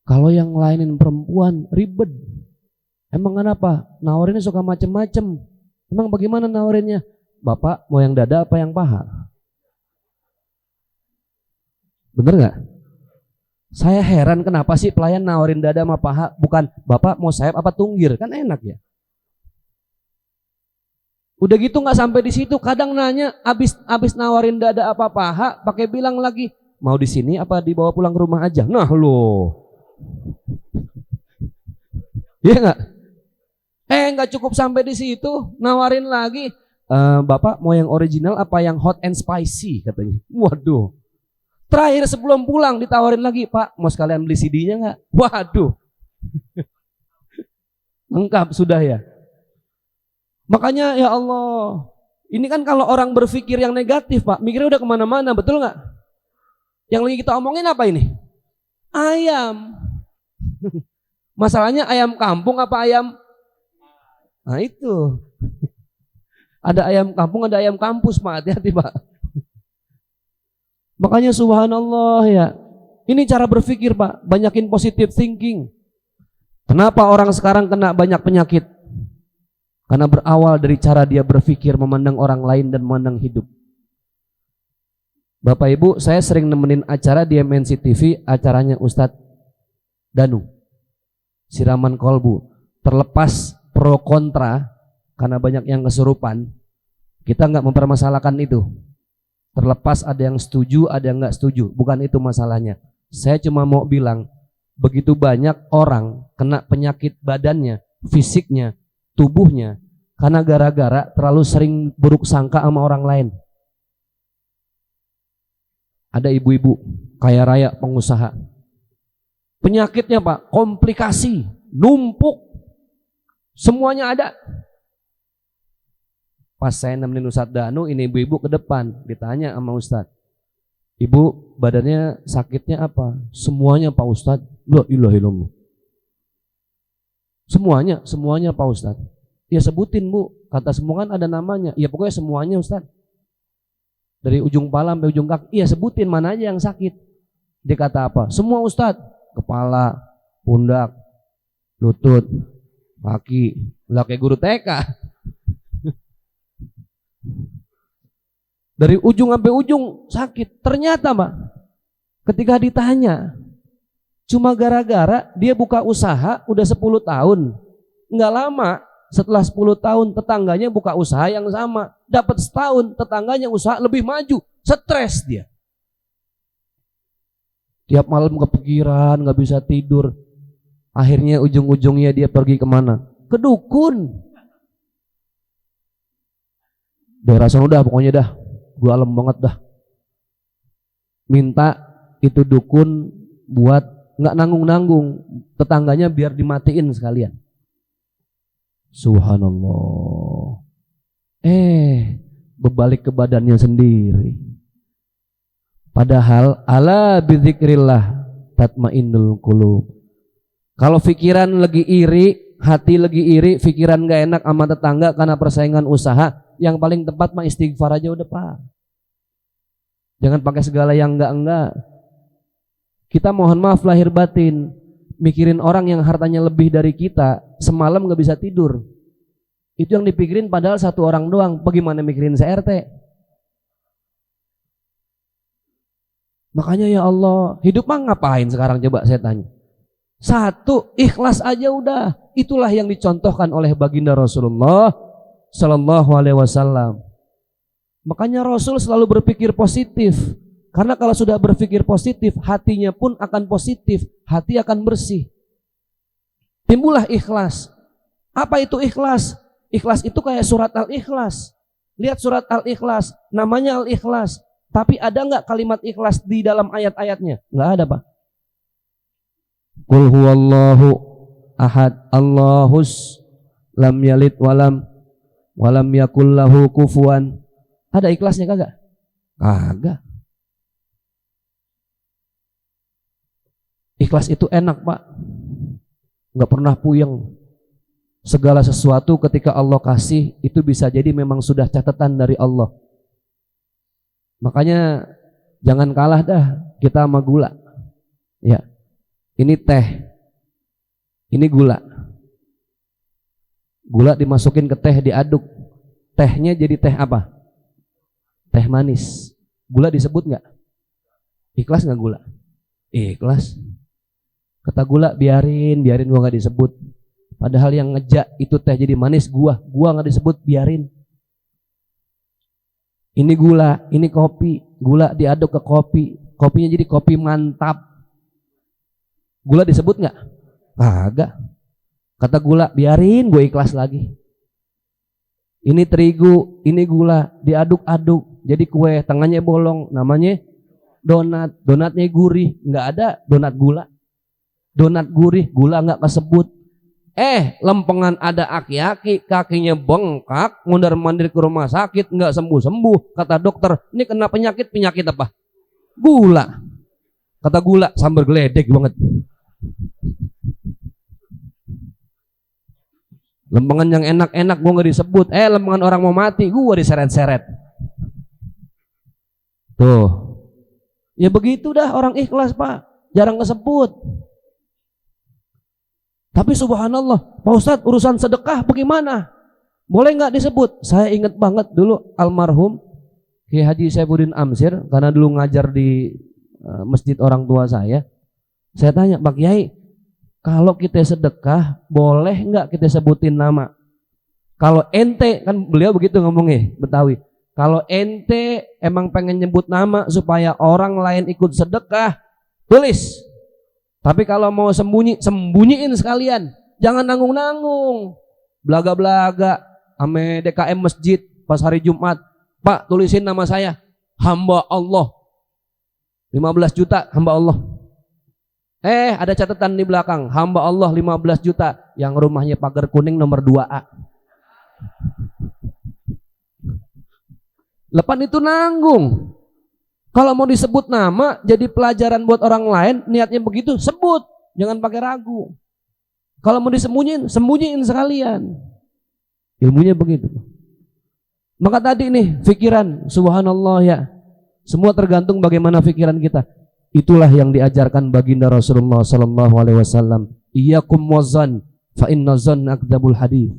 Kalau yang lainin perempuan ribet. Emang kenapa? Nawarinnya suka macem-macem. Emang bagaimana nawarinnya? Bapak mau yang dada apa yang paha? Bener nggak? Saya heran kenapa sih pelayan nawarin dada sama paha, bukan Bapak mau sayap apa tunggir? Kan enak ya. Udah gitu nggak sampai di situ, kadang nanya abis nawarin dada apa paha, pakai bilang lagi mau di sini apa dibawa pulang ke rumah aja. Nah lo, iya nggak? Nggak cukup sampai di situ, nawarin lagi, Bapak mau yang original apa yang hot and spicy katanya. Waduh. Terakhir sebelum pulang ditawarin lagi, Pak mau sekalian beli CD-nya nggak? Waduh. Lengkap sudah ya. Makanya ya Allah, ini kan kalau orang berpikir yang negatif, Pak, mikirnya udah kemana-mana, betul nggak? Yang lagi kita omongin apa ini? Ayam. Masalahnya ayam kampung apa ayam? Nah itu. Ada ayam kampung, ada ayam kampus, Pak, hati-hati, Pak. Makanya subhanallah ya, ini cara berpikir, Pak, banyakin positive thinking. Kenapa orang sekarang kena banyak penyakit? Karena berawal dari cara dia berpikir, memandang orang lain dan memandang hidup. Bapak Ibu, saya sering nemenin acara di MNC TV, acaranya Ustadz Danu, Siraman Kolbu. Terlepas pro kontra, karena banyak yang kesurupan, kita nggak mempermasalahkan itu. Terlepas ada yang setuju, ada yang nggak setuju, bukan itu masalahnya. Saya cuma mau bilang, begitu banyak orang kena penyakit badannya, fisiknya, tubuhnya, karena gara-gara terlalu sering buruk sangka sama orang lain. Ada ibu-ibu kaya raya pengusaha, penyakitnya Pak, komplikasi, numpuk, semuanya ada. Pas saya nemenin Ustadz Danu, ini ibu-ibu ke depan, ditanya sama Ustadz, ibu badannya sakitnya apa? Semuanya Pak Ustadz. La ilaha illallah. Semuanya Pak Ustadz. Ya sebutin Bu, kata semua kan ada namanya. Ya pokoknya semuanya Ustadz. Dari ujung kepala sampai ujung kaki, iya sebutin mana aja yang sakit. Dia kata apa? Semua Ustadz. Kepala, pundak, lutut, kaki. Lah kayak guru TK. Dari ujung sampai ujung sakit. Ternyata Pak, ketika ditanya, cuma gara-gara dia buka usaha udah 10 tahun. Nggak lama, setelah 10 tahun tetangganya buka usaha yang sama. Dapat setahun, tetangganya usaha lebih maju. Stres dia. Tiap malam kepikiran, nggak bisa tidur. Akhirnya ujung-ujungnya dia pergi kemana? Ke dukun. Daerah sana udah pokoknya dah, gua alam banget dah. Minta itu dukun buat nggak nanggung-nanggung, tetangganya biar dimatiin sekalian. Subhanallah. Berbalik ke badannya sendiri. Padahal ala bidzikrillah tatmainnul qulub. Kalau pikiran lagi iri, hati lagi iri, pikiran gak enak sama tetangga karena persaingan usaha, yang paling tepat mah istighfar aja udah Pak. Jangan pakai segala yang enggak. Kita mohon maaf lahir batin, mikirin orang yang hartanya lebih dari kita, semalam gak bisa tidur. Itu yang dipikirin padahal satu orang doang. Bagaimana mikirin CRT? Makanya ya Allah, hidup mah ngapain sekarang coba saya tanya. Satu, ikhlas aja udah. Itulah yang dicontohkan oleh baginda Rasulullah Sallallahu Alaihi Wasallam. Makanya Rasul selalu berpikir positif. Karena kalau sudah berpikir positif, hatinya pun akan positif, hati akan bersih. Timbullah ikhlas. Apa itu ikhlas? Ikhlas itu kayak surat Al-Ikhlas. Lihat surat Al-Ikhlas, namanya Al-Ikhlas. Tapi ada nggak kalimat ikhlas di dalam ayat-ayatnya? Nggak ada Pak. Qul huwallahu ahad, Allahus lam yalid walam yakul lahu kufuwan. Ada ikhlasnya kagak? Kagak. Ikhlas itu enak Pak, nggak pernah puyeng. Segala sesuatu ketika Allah kasih itu bisa jadi memang sudah catatan dari Allah. Makanya jangan kalah dah kita sama gula. Ya, ini teh, ini gula. Gula dimasukin ke teh, diaduk, tehnya jadi teh apa? Teh manis. Gula disebut nggak? Ikhlas nggak gula? Ikhlas. Kata gula biarin gua nggak disebut. Padahal yang ngejak itu teh jadi manis gua nggak disebut, biarin. Ini gula, ini kopi, gula diaduk ke kopi, kopinya jadi kopi mantap. Gula disebut nggak? Kagak. Kata gula biarin, gue ikhlas lagi. Ini terigu, ini gula, diaduk-aduk jadi kue, tengahnya bolong, namanya donat. Donatnya gurih, nggak ada donat gula. Donat gurih, gula nggak kesebut. Lempengan ada aki-aki, kakinya bengkak, mondar-mandir ke rumah sakit, nggak sembuh-sembuh. Kata dokter, ini kena penyakit apa? Gula. Kata gula, sambar geledek banget. Lempengan yang enak-enak gua nggak disebut. Lempengan orang mau mati, gua diseret-seret. Tuh. Ya begitu dah orang ikhlas Pak, jarang kesebut. Tapi subhanallah, Pak Ustadz urusan sedekah bagaimana? Boleh nggak disebut? Saya ingat banget dulu almarhum Kiai Haji Saifuddin Amsir, karena dulu ngajar di masjid orang tua saya. Saya tanya, Pak Kiai, kalau kita sedekah boleh nggak kita sebutin nama? Kalau ente, kan beliau begitu ngomongnya Betawi, kalau ente emang pengen nyebut nama supaya orang lain ikut sedekah, tulis. Tapi kalau mau sembunyi, sembunyiin sekalian, jangan nanggung-nanggung, belaga-belaga ame DKM masjid pas hari Jumat, Pak tulisin nama saya, hamba Allah 15 juta hamba Allah. Ada catatan di belakang, hamba Allah 15 juta yang rumahnya pagar kuning nomor 2A. Lepas itu nanggung. Kalau mau disebut nama jadi pelajaran buat orang lain, niatnya begitu, sebut, jangan pakai ragu. Kalau mau disembunyiin, sembunyiin sekalian. Ilmunya begitu. Maka tadi nih pikiran, subhanallah ya, semua tergantung bagaimana pikiran kita. Itulah yang diajarkan baginda Rasulullah sallallahu alaihi wasallam. Iyyakum wazan fa inna zanna akdzabul hadits.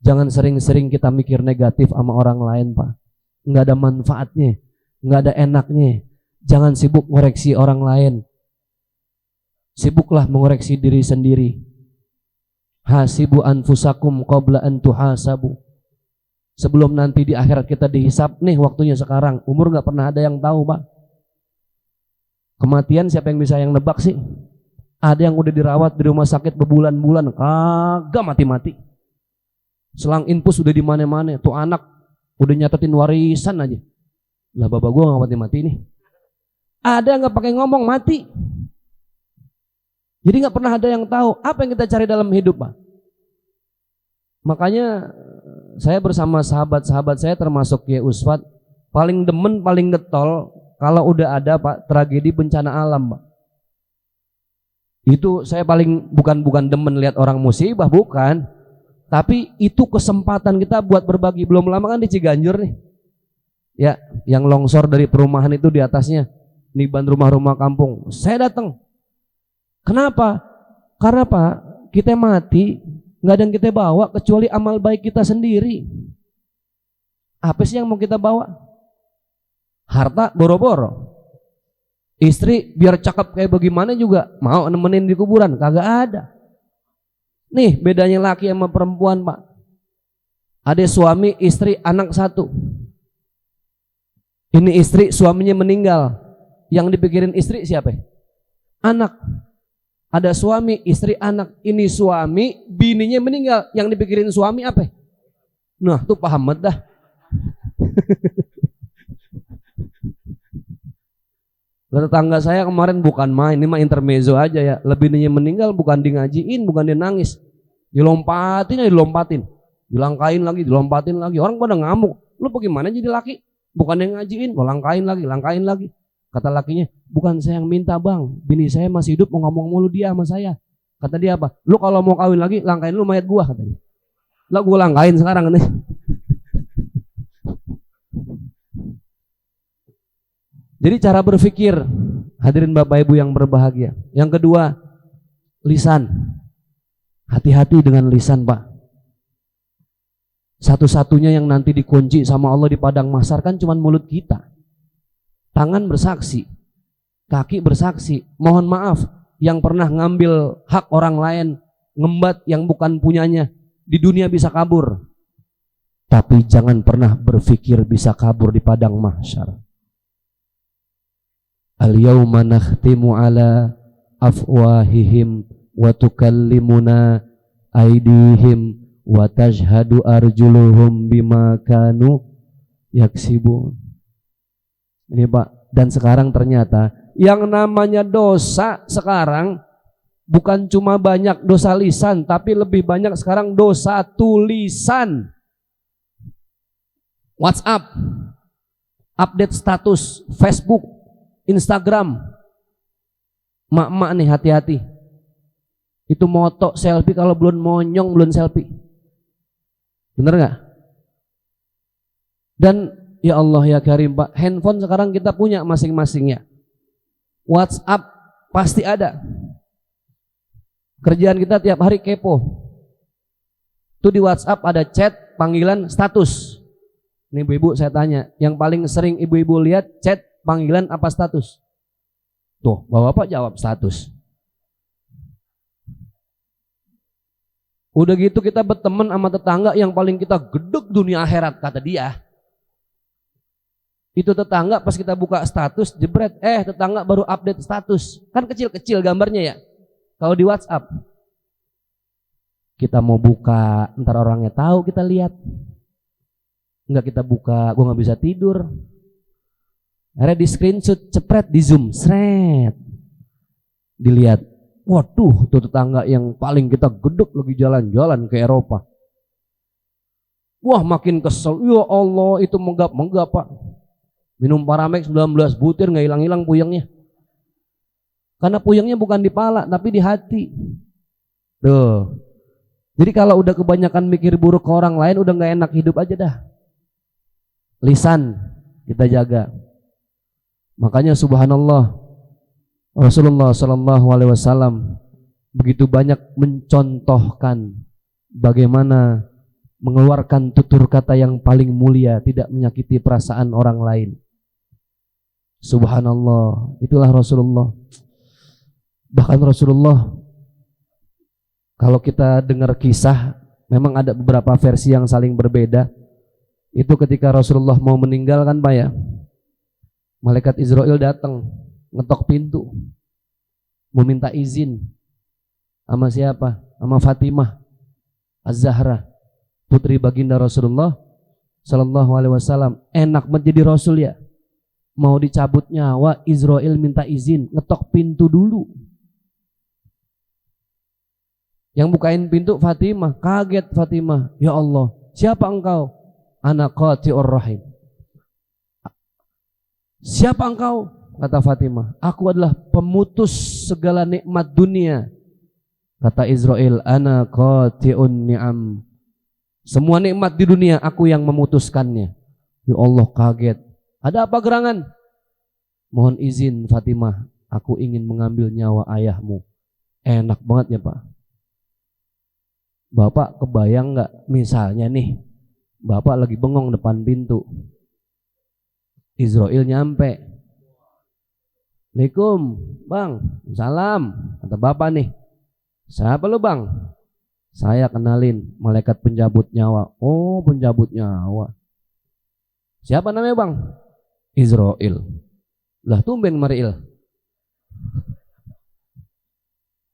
Jangan sering-sering kita mikir negatif sama orang lain, Pak. Enggak ada manfaatnya, enggak ada enaknya. Jangan sibuk ngoreksi orang lain. Sibuklah mengoreksi diri sendiri. Hasibu anfusakum qabla an tuhasabu. Sebelum nanti di akhirat kita dihisab, nih waktunya sekarang. Umur nggak pernah ada yang tahu, Pak. Kematian siapa yang bisa yang nebak sih? Ada yang udah dirawat di rumah sakit berbulan-bulan, kagak mati-mati. Selang infus udah di mana-mana. Tuh anak udah nyatetin warisan aja. Lah bapak gua nggak mati-mati nih. Ada nggak pakai ngomong mati. Jadi nggak pernah ada yang tahu apa yang kita cari dalam hidup, Pak. Makanya saya bersama sahabat-sahabat saya termasuk Kiai Uswat paling demen, paling getol kalau udah ada, Pak, tragedi bencana alam, Pak. Itu saya paling bukan demen lihat orang musibah, bukan. Tapi itu kesempatan kita buat berbagi. Belum lama kan di Ciganjur nih. Ya, yang longsor dari perumahan itu di atasnya niban rumah-rumah kampung. Saya datang. Kenapa? Karena, Pak, kita mati nggak ada yang kita bawa kecuali amal baik kita sendiri. Apa sih yang mau kita bawa? Harta boro-boro. Istri biar cakep kayak bagaimana juga mau nemenin di kuburan, kagak ada. Nih bedanya laki sama perempuan, Pak. Ada suami, istri, anak satu. Ini istri, suaminya meninggal. Yang dipikirin istri siapa? Anak. Ada suami, istri, anak. Ini suami, bininya meninggal. Yang dipikirin suami apa? Nah, tuh paham dah. Tetangga saya kemarin bukan main, ini mah intermezzo aja ya. Bininya meninggal bukan di ngajiin, bukan dia nangis. Dilompatin aja, dilompatin. Dilangkain lagi, dilompatin lagi. Orang pada ngamuk. Lu bagaimana jadi laki? Bukan yang ngajiin, mau langkain lagi. Kata lakinya, bukan saya yang minta, Bang. Bini saya masih hidup, mau ngomong mulu dia sama saya. Kata dia apa? Lu kalau mau kawin lagi, langkain lu mayat gua, katanya. Lah gua langkain sekarang nih. Jadi cara berpikir, hadirin Bapak Ibu yang berbahagia. Yang kedua, lisan. Hati-hati dengan lisan, Pak. Satu-satunya yang nanti dikunci sama Allah di padang mahsyar kan cuma mulut kita. Tangan bersaksi, kaki bersaksi. Mohon maaf, yang pernah ngambil hak orang lain, ngembat yang bukan punyanya, di dunia bisa kabur. Tapi jangan pernah berpikir bisa kabur di padang mahsyar. Al-yawma nakhtimu ala afwahihim wa tukallimuna aydihim wa tashhadu arjuluhum bima kanu yaksibun. Ini, Pak, dan sekarang ternyata yang namanya dosa sekarang bukan cuma banyak dosa lisan, tapi lebih banyak sekarang dosa tulisan. WhatsApp, update status, Facebook, Instagram. Mak-mak nih hati-hati. Itu moto selfie, kalau belum monyong belum selfie. Bener gak? Dan ya Allah ya Karim, Pak, handphone sekarang kita punya masing-masingnya. WhatsApp pasti ada. Kerjaan kita tiap hari kepo. Tuh di WhatsApp ada chat, panggilan status. Ini ibu-ibu saya tanya, yang paling sering ibu-ibu lihat chat panggilan apa status? Tuh, bapak jawab status. Udah gitu kita berteman sama tetangga yang paling kita gedek dunia akhirat kata dia. Itu tetangga pas kita buka status jebret, tetangga baru update status. Kan kecil-kecil gambarnya ya. Kalau di WhatsApp kita mau buka, ntar orangnya tahu kita lihat. Enggak kita buka, gua nggak bisa tidur. Akhirnya di screenshot, cepret, di zoom, seret. Dilihat, waduh tuh tetangga yang paling kita gedek lagi jalan-jalan ke Eropa. Wah makin kesel, ya Allah itu menggap-menggap pak. Minum Paramex 19 butir nggak hilang-hilang puyengnya. Karena puyengnya bukan di pala tapi di hati. Tuh. Jadi kalau udah kebanyakan mikir buruk ke orang lain udah nggak enak hidup aja dah. Lisan kita jaga. Makanya subhanallah Rasulullah Shallallahu Alaihi Wasallam begitu banyak mencontohkan bagaimana mengeluarkan tutur kata yang paling mulia, tidak menyakiti perasaan orang lain. Subhanallah, itulah Rasulullah. Bahkan Rasulullah, kalau kita dengar kisah, memang ada beberapa versi yang saling berbeda. Itu ketika Rasulullah mau meninggal kan Pak ya, malaikat Israel datang, ngetok pintu, mau minta izin. Sama siapa? Sama Fatimah Az-Zahra, putri baginda Rasulullah Sallallahu Alaihi Wasallam. Enak menjadi Rasul ya. Mau dicabut nyawa, Israel minta izin, ngetok pintu dulu. Yang bukain pintu Fatimah, kaget Fatimah. Ya Allah, siapa engkau? Ana qati'ur rahim. Siapa engkau? Kata Fatimah, aku adalah pemutus segala nikmat dunia. Kata Israel, ana qati'un ni'am. Semua nikmat di dunia aku yang memutuskannya. Ya Allah, kaget. Ada apa gerangan? Mohon izin Fatimah, aku ingin mengambil nyawa ayahmu. Enak banget ya Pak. Bapak kebayang nggak misalnya nih, Bapak lagi bengong depan pintu, Israel nyampe. Assalamualaikum bang, salam. Kata Bapak nih, siapa lu bang? Saya kenalin, malaikat pencabut nyawa. Oh pencabut nyawa. Siapa namanya bang? Israel. Lah tumben Mariil.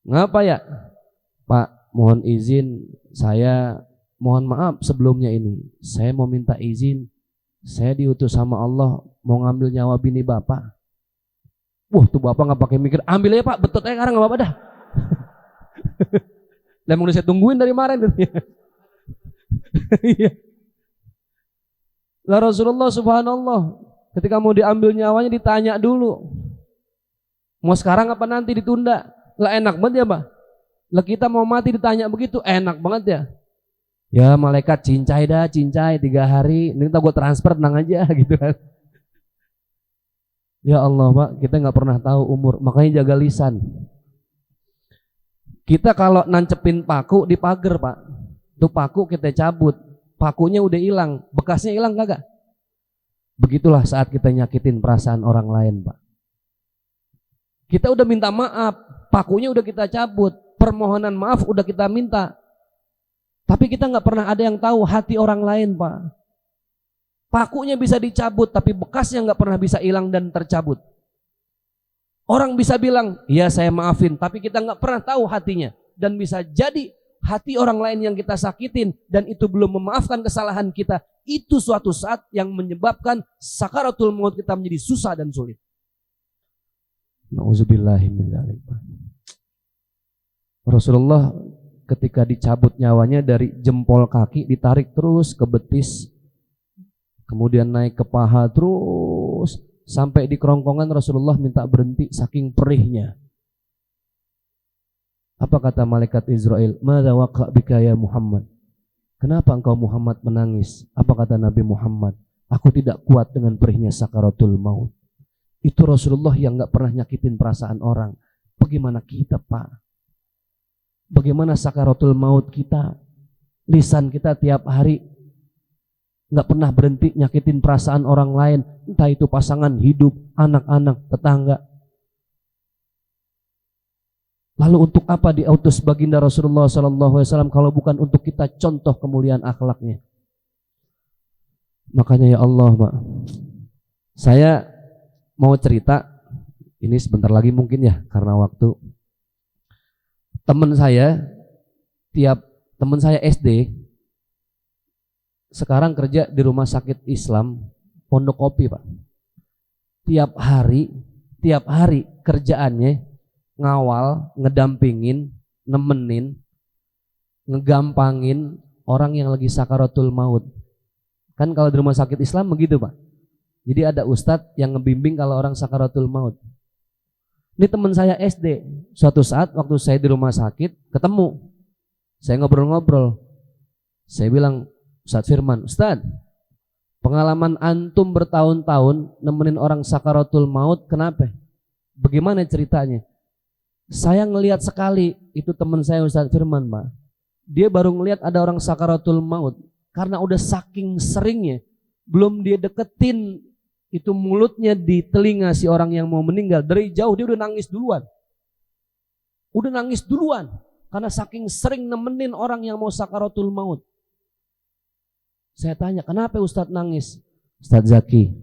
Ngapa ya? Pak, mohon izin, saya mohon maaf sebelumnya ini. Saya mau minta izin. Saya diutus sama Allah mau ngambil nyawa bini Bapak. Wah, tuh Bapak nggak pakai mikir, ambil aja Pak, betul aja sekarang nggak apa-apa dah. Lah mau saya tungguin dari kemarin. Lah Rasulullah subhanallah ketika mau diambil nyawanya ditanya dulu, mau sekarang apa nanti ditunda. Lah enak banget ya Pak. Lah kita mau mati ditanya begitu, enak banget ya. Ya malaikat cincai dah, cincai 3 hari, ini kita gue transfer tenang aja gitu kan. Ya Allah Pak, kita nggak pernah tahu umur, makanya jaga lisan. Kita kalau nancepin paku di pagar Pak, tuh paku kita cabut, pakunya udah hilang, bekasnya hilang kagak? Begitulah saat kita nyakitin perasaan orang lain Pak. Kita udah minta maaf, pakunya udah kita cabut, permohonan maaf udah kita minta, tapi kita nggak pernah ada yang tahu hati orang lain Pak. Pakunya bisa dicabut, tapi bekasnya nggak pernah bisa hilang dan tercabut. Orang bisa bilang, iya saya maafin, tapi kita nggak pernah tahu hatinya. Dan bisa jadi hati orang lain yang kita sakitin dan itu belum memaafkan kesalahan kita, itu suatu saat yang menyebabkan sakaratul maut kita menjadi susah dan sulit. Nauzubillahi min dzalik. Rasulullah ketika dicabut nyawanya dari jempol kaki ditarik terus ke betis, kemudian naik ke paha terus sampai di kerongkongan, Rasulullah minta berhenti saking perihnya. Apa kata malaikat Israel? Madza waqa bika ya Muhammad? Kenapa engkau Muhammad menangis? Apa kata Nabi Muhammad? Aku tidak kuat dengan perihnya sakaratul maut. Itu Rasulullah yang gak pernah nyakitin perasaan orang. Bagaimana kita Pak? Bagaimana sakaratul maut kita? Lisan kita tiap hari nggak pernah berhenti nyakitin perasaan orang lain, entah itu pasangan hidup, anak-anak, tetangga. Lalu untuk apa diutus baginda Rasulullah SAW kalau bukan untuk kita contoh kemuliaan akhlaknya? Makanya ya Allah, Pak, saya mau cerita ini sebentar lagi mungkin ya karena waktu. Teman saya SD sekarang kerja di rumah sakit Islam Pondok Kopi, Pak. Tiap hari kerjaannya ngawal, ngedampingin, nemenin, ngegampangin orang yang lagi sakaratul maut. Kan kalau di rumah sakit Islam begitu, Pak. Jadi ada ustadz yang ngebimbing kalau orang sakaratul maut. Ini teman saya SD. Suatu saat waktu saya di rumah sakit ketemu. Saya ngobrol-ngobrol. Saya bilang, Ustadz Firman, Ustadz, pengalaman antum bertahun-tahun nemenin orang sakaratul maut, kenapa? Bagaimana ceritanya? Saya ngelihat sekali, itu teman saya Ustadz Firman, Pak. Dia baru ngelihat ada orang sakaratul maut. Karena udah saking seringnya, belum dia deketin itu mulutnya di telinga si orang yang mau meninggal. Dari jauh dia udah nangis duluan. Karena saking sering nemenin orang yang mau sakaratul maut. Saya tanya, kenapa Ustadz nangis? Ustadz Zaki,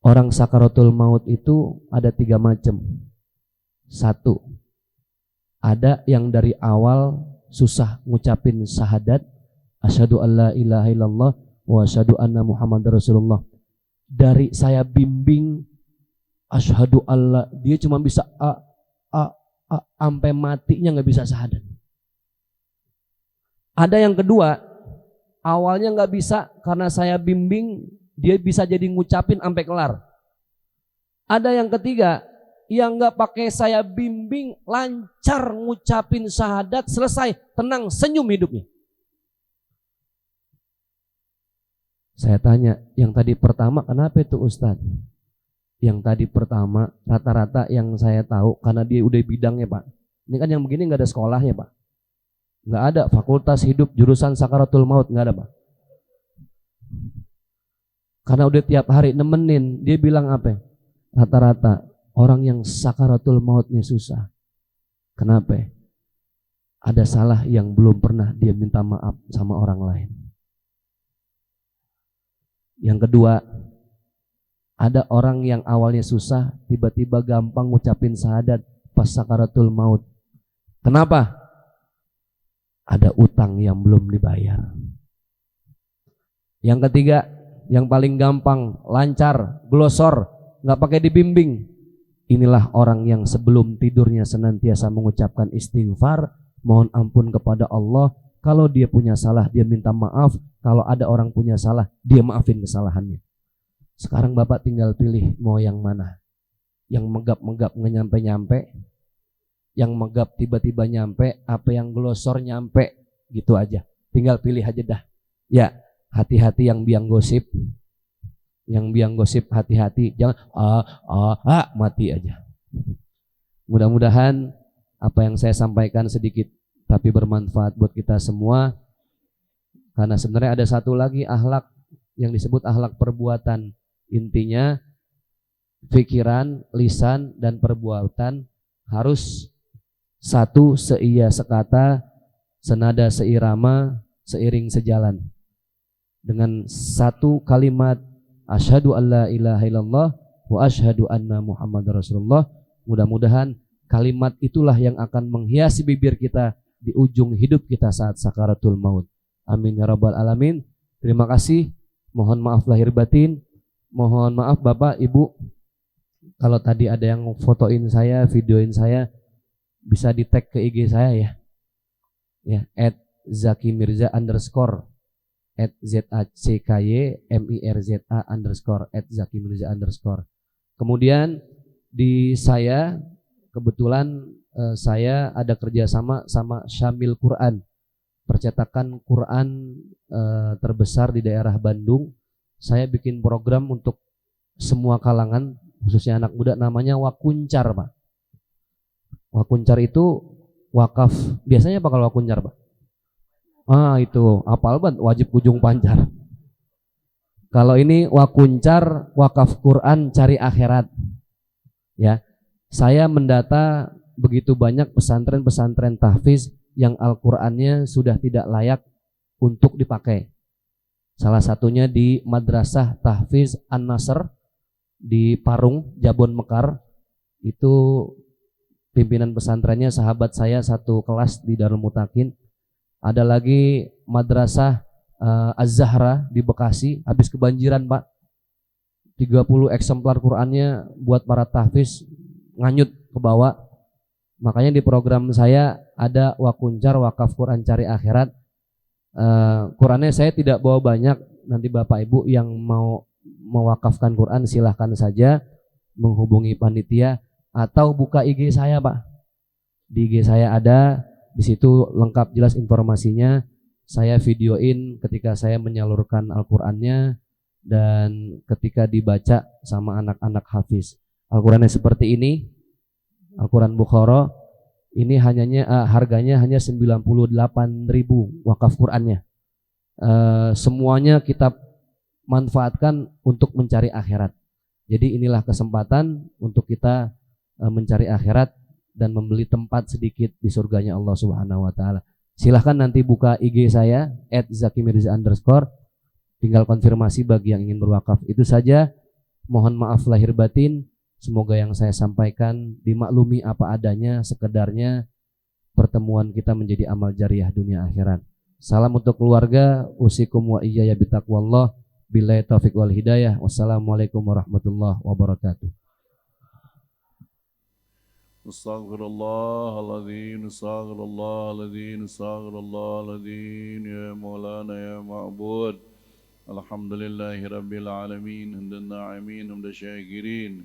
orang sakaratul maut itu ada 3 macam. 1, ada yang dari awal susah ngucapin syahadat, asyhadu alla ilaha illallah wa asyhadu anna Muhammadar Rasulullah. Dari saya bimbing asyhadu alla, dia cuma bisa sampai matinya nggak bisa syahadat. Ada yang kedua, awalnya nggak bisa, karena saya bimbing dia bisa jadi ngucapin sampai kelar. Ada yang ketiga, yang nggak pakai saya bimbing lancar ngucapin syahadat, selesai, tenang, senyum hidupnya. Saya tanya, yang tadi pertama kenapa itu Ustadz? Yang tadi pertama rata-rata yang saya tahu karena dia udah bidangnya, Pak. Ini kan yang begini nggak ada sekolahnya, Pak. Nggak ada fakultas hidup jurusan sakaratul maut, nggak ada, Pak. Karena udah tiap hari nemenin, dia bilang apa? Rata-rata orang yang sakaratul mautnya susah. Kenapa? Ada salah yang belum pernah dia minta maaf sama orang lain. Yang kedua, ada orang yang awalnya susah, tiba-tiba gampang ngucapin syahadat pas sakaratul maut. Kenapa? Ada utang yang belum dibayar. Yang ketiga, yang paling gampang, lancar, glosor, nggak pakai dibimbing. Inilah orang yang sebelum tidurnya senantiasa mengucapkan istighfar, mohon ampun kepada Allah. Kalau dia punya salah, dia minta maaf. Kalau ada orang punya salah, dia maafin kesalahannya. Sekarang Bapak tinggal pilih mau yang mana. Yang megap-megap nggak nyampe-nyampe, yang megap tiba-tiba nyampe, apa yang glosor nyampe, gitu aja. Tinggal pilih aja dah. Ya, hati-hati yang biang gosip. Yang biang gosip hati-hati, jangan mati aja. Mudah-mudahan apa yang saya sampaikan sedikit tapi bermanfaat buat kita semua. Karena sebenarnya ada satu lagi akhlak yang disebut akhlak perbuatan. Intinya pikiran, lisan, dan perbuatan harus satu, seia sekata, senada seirama, seiring sejalan. Dengan satu kalimat asyhadu alla ilaha illallah wa asyhadu anna Muhammadar Rasulullah. Mudah-mudahan kalimat itulah yang akan menghiasi bibir kita di ujung hidup kita saat sakaratul maut. Amin ya rabbal alamin. Terima kasih. Mohon maaf lahir batin. Mohon maaf Bapak, Ibu, kalau tadi ada yang fotoin saya, videoin saya, bisa di tag ke IG saya ya. Ya, @zakimirza_, @ZACKYMIRZA_, @zakimirza_. Kemudian di saya kebetulan saya ada kerjasama sama Syamil Quran, percetakan Quran terbesar di daerah Bandung. Saya bikin program untuk semua kalangan, khususnya anak muda, namanya Wakuncar, Pak. Wakuncar itu wakaf. Biasanya apa kalau wakuncar, Pak? Itu apal banget, wajib ujung pancar. Kalau ini Wakuncar wakaf Quran cari akhirat. Ya. Saya mendata begitu banyak pesantren-pesantren tahfiz yang Al-Qur'annya sudah tidak layak untuk dipakai. Salah satunya di Madrasah Tahfiz An-Nasr di Parung, Jabon Mekar. Itu pimpinan pesantrennya sahabat saya satu kelas di Darul Mutakin. Ada lagi Madrasah Az-Zahra di Bekasi, habis kebanjiran Pak. 30 eksemplar Qur'annya buat para tahfiz nganyut ke bawah. Makanya di program saya ada Wakuncar wakaf Quran cari akhirat. Qurannya saya tidak bawa banyak. Nanti Bapak Ibu yang mau mewakafkan Quran silahkan saja menghubungi panitia atau buka IG saya Pak. Di IG saya ada, di situ lengkap jelas informasinya. Saya videoin ketika saya menyalurkan Al-Qur'annya dan ketika dibaca sama anak-anak hafiz. Al-Qur'annya seperti ini. Al-Qur'an Bukhara ini harganya hanya 98.000 wakaf Qur'annya. Semuanya kita manfaatkan untuk mencari akhirat. Jadi inilah kesempatan untuk kita mencari akhirat dan membeli tempat sedikit di surganya Allah Subhanahu wa taala. Silahkan nanti buka IG saya @zakimirza_. Tinggal konfirmasi bagi yang ingin berwakaf. Itu saja. Mohon maaf lahir batin. Semoga yang saya sampaikan dimaklumi apa adanya, sekedarnya. Pertemuan kita menjadi amal jariah dunia akhirat. Salam untuk keluarga. Usikum wa iyaya bitaqwallah. Billahi taufiq wal hidayah. Wassalamualaikum warahmatullahi wabarakatuh. Astaghfirullahaladzim, astaghfirullahaladzim, astaghfirullahaladzim. Ya Maulana ya Ma'bud. Alhamdulillahi Rabbil Alamin. Hamdan na'imin, hamdan syakirin,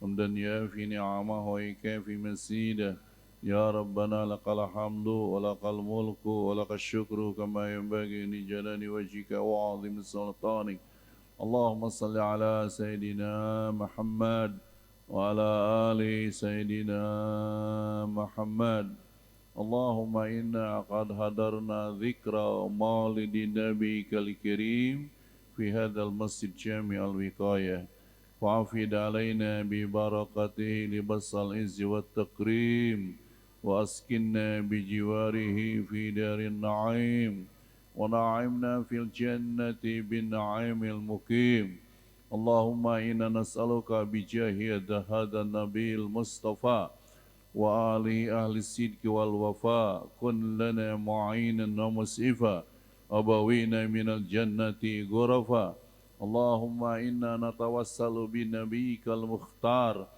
hamdan yafi ni'amahu wa ikafi masidah. Ya Rabbana lakal hamdu wa lakal mulku wa lakal syukru kama yanbaghi li jalali wajhika wa 'azimi sultanik. Allahumma salli ala Sayyidina Muhammad wa ala ali Sayyidina Muhammad. Allahumma inna qad hadarna dhikra maulidi nabiyikal karim fi hadzal masjid jami' al-wiqayah. Wa'afid alaina bi barakatihi libasal izzi wat takrim wa askinna bi jiwarihi fi darin na'im wa na'imna fil jannati bin na'imil mukim. Allahumma inna nas'aluka bijahi hadha nabil mustafa wa ali ahli sidqi wal wafa kun lana mu'inan wa musifa abawina minal jannati ghurafa. Allahumma inna natawassalu bi nabiyyikal mukhtar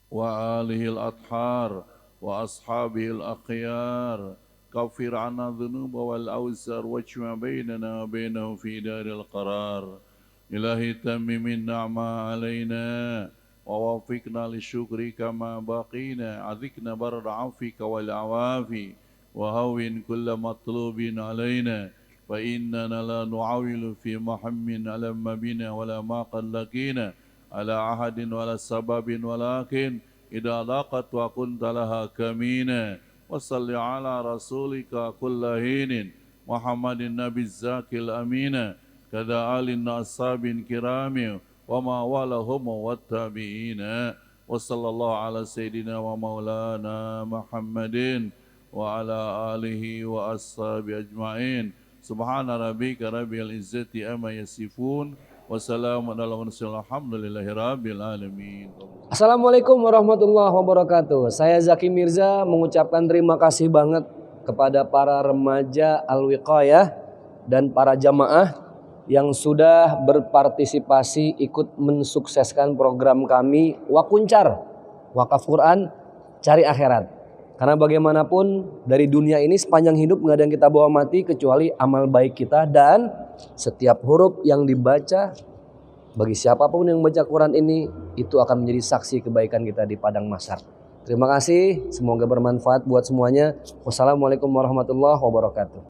wa alihil athhar wa ashabil akhyar. Kafir anna dhunuba wal awzar wajma bainana wa bainahum fi daril qarar. Ilahi tammimin na'ma alaina wa wafiqna li syukri kama baqina adhikna barda afika wal awafi wa hawin kulla matlubin alaina fa innana la nu'awilu fi muhammin ala mabina wala ma qallakina ala ahadin wala sababin walakin idha laqat wa kunta laha kamina wa salli ala rasulika kullahinin Muhammadin nabi zakil amina kada alin ashabin kirami wa ma walahum wa tabi'ina wa sallallahu ala sayyidina wa maulana Muhammadin wa ala alihi wa ashabi ajma'in. Subhana rabbika rabbil izzati amma yasifun wa salamun ala mursalin alhamdulillahi rabbil alamin. Assalamualaikum warahmatullahi wabarakatuh. Saya Zaki Mirza mengucapkan terima kasih banget kepada para remaja Al-Wiqayah dan para jamaah yang sudah berpartisipasi ikut mensukseskan program kami Wakuncar, wakaf Quran cari akhirat. Karena bagaimanapun dari dunia ini sepanjang hidup nggak ada yang kita bawa mati kecuali amal baik kita, dan setiap huruf yang dibaca bagi siapapun yang membaca Quran ini itu akan menjadi saksi kebaikan kita di padang mahsyar. Terima kasih, semoga bermanfaat buat semuanya. Wassalamualaikum warahmatullahi wabarakatuh.